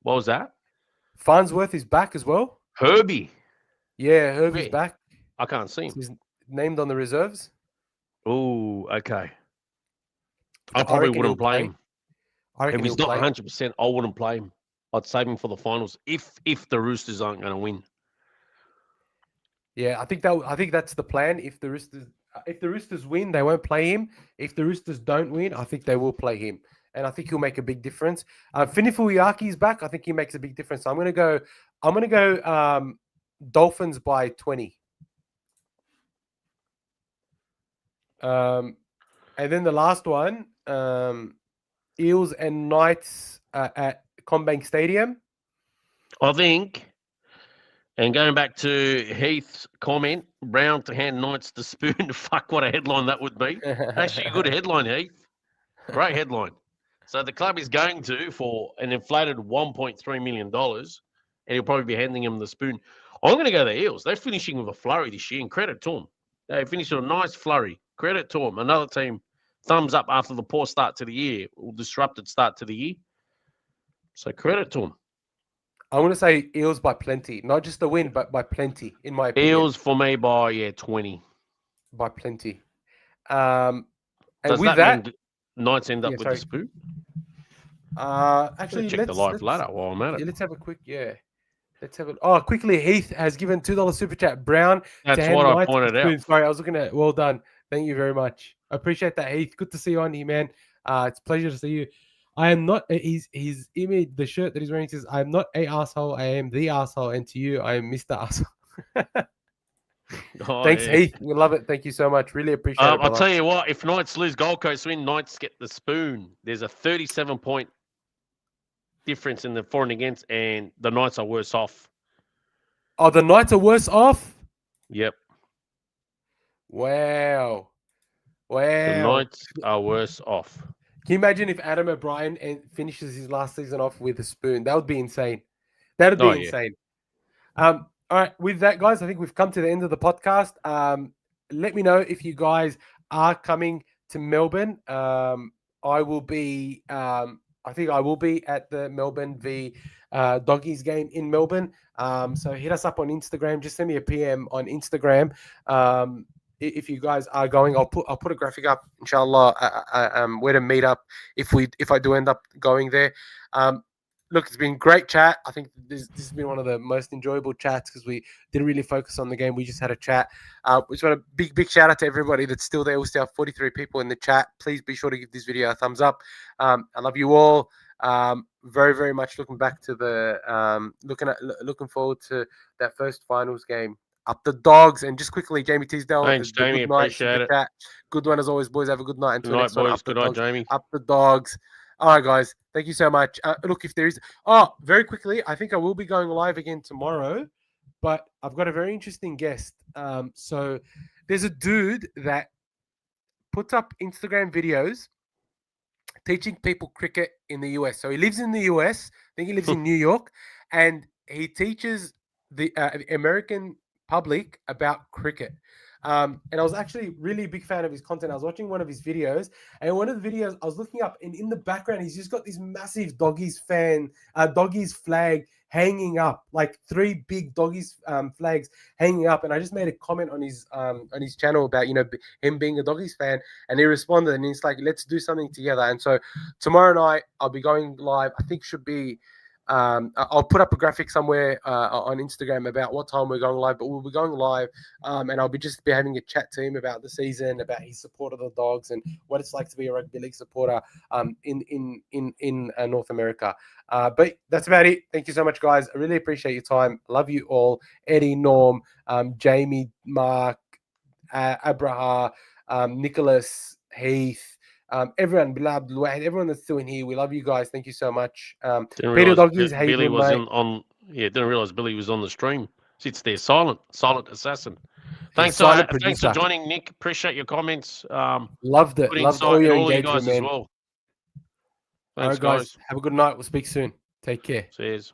What was that? Farnsworth is back as well. Herbie. Yeah, Herbie's back. I can't see him. He's named on the reserves. Oh, okay. I probably wouldn't play him. If he's not 100%, I wouldn't play him. I'd save him for the finals if the Roosters aren't going to win. Yeah, I think that's the plan. If the Roosters win, they won't play him. If the Roosters don't win, I think they will play him, and I think he'll make a big difference. Finifuiaki's back. I think he makes a big difference. So I'm gonna go Dolphins by 20. And then the last one, Eels and Knights at CommBank Stadium. I think. And going back to Heath's comment, Brown to hand Knights the spoon. Fuck, what a headline that would be. Actually, a good headline, Heath. Great headline. So the club is going to, for an inflated $1.3 million, and he'll probably be handing him the spoon. I'm going to go the Eels. They're finishing with a flurry this year, and credit to them. They finished with a nice flurry. Credit to them. Another team, thumbs up after the poor start to the year, or disrupted start to the year. So credit to them. I want to say Eels by plenty, not just the win, but by plenty, in my opinion. Eels for me by 20. By plenty. And does with that mean Knights end up with the spoon? Actually, check the live ladder while I'm at it. Yeah, let's have a quick. Let's have it. Oh, quickly, Heath has given $2 super chat. Brown. That's what I pointed out. Sorry, I was looking at. Well done. Thank you very much. I appreciate that, Heath. Good to see you on here, man. It's a pleasure to see you. I am not. His image, the shirt that he's wearing says, "I am not a asshole. I am the asshole." And to you, I am Mr. Asshole. Thanks, Heath. We love it. Thank you so much. Really appreciate it. I'll tell you what. If Knights lose, Gold Coast win, Knights get the spoon. There's a 37-point difference in the for and against, and the Knights are worse off. Oh, the Knights are worse off? Yep. Wow. The Knights are worse off. Can you imagine if Adam O'Brien finishes his last season off with a spoon? That would be insane. That would be insane. All right. With that, guys, I think we've come to the end of the podcast. Let me know if you guys are coming to Melbourne. I will be. I think I will be at the Melbourne v Doggies game in Melbourne. So hit us up on Instagram. Just send me a PM on Instagram. If you guys are going, I'll put a graphic up, inshallah, where to meet up if I do end up going there. Look, it's been great chat. I think this has been one of the most enjoyable chats because we didn't really focus on the game. We just had a chat. We just want a big shout out to everybody that's still there. We still have 43 people in the chat. Please be sure to give this video a thumbs up. I love you all. Very, very much looking back to the looking forward to that first finals game. Up the Dogs. And just quickly, Jamie Teasdale. Thanks, Jamie. Appreciate it. Good one as always, boys. Have a good night. Good night, boys. Good night, Jamie. Up the Dogs. All right, guys. Thank you so much. Look, if there is... very quickly, I think I will be going live again tomorrow, but I've got a very interesting guest. So there's a dude that puts up Instagram videos teaching people cricket in the US. So he lives in the US. I think he lives in New York. And he teaches the American public about cricket. And I was actually really a big fan of his content. I was watching one of his videos, and one of the videos I was looking up, and in the background, he's just got this massive Doggies flag hanging up, like 3 big Doggies flags hanging up. And I just made a comment on his channel about, him being a Doggies fan, and he responded, and he's like, let's do something together. And so tomorrow night I'll be going live. I think should be I'll put up a graphic somewhere on Instagram about what time we're going live, but we'll be going live, and I'll be having a chat to him about the season, about his support of the Dogs, and what it's like to be a rugby league supporter in North America. But that's about it. Thank you so much, guys. I really appreciate your time. Love you all. Eddie, Norm, Jamie, Mark, Abraha, Nicholas, Heath, everyone, everyone that's still in here. We love you guys. Thank you so much. Peter Doggies, how you Billy doing, was mate? didn't realize Billy was on the stream. Sits there silent assassin. Thanks silent for producer. joining, Nick. Appreciate your comments. Loved it. Loved all your engagement, you guys man. as well. All Thanks, right, guys. Have a good night. We'll speak soon. Take care. Cheers.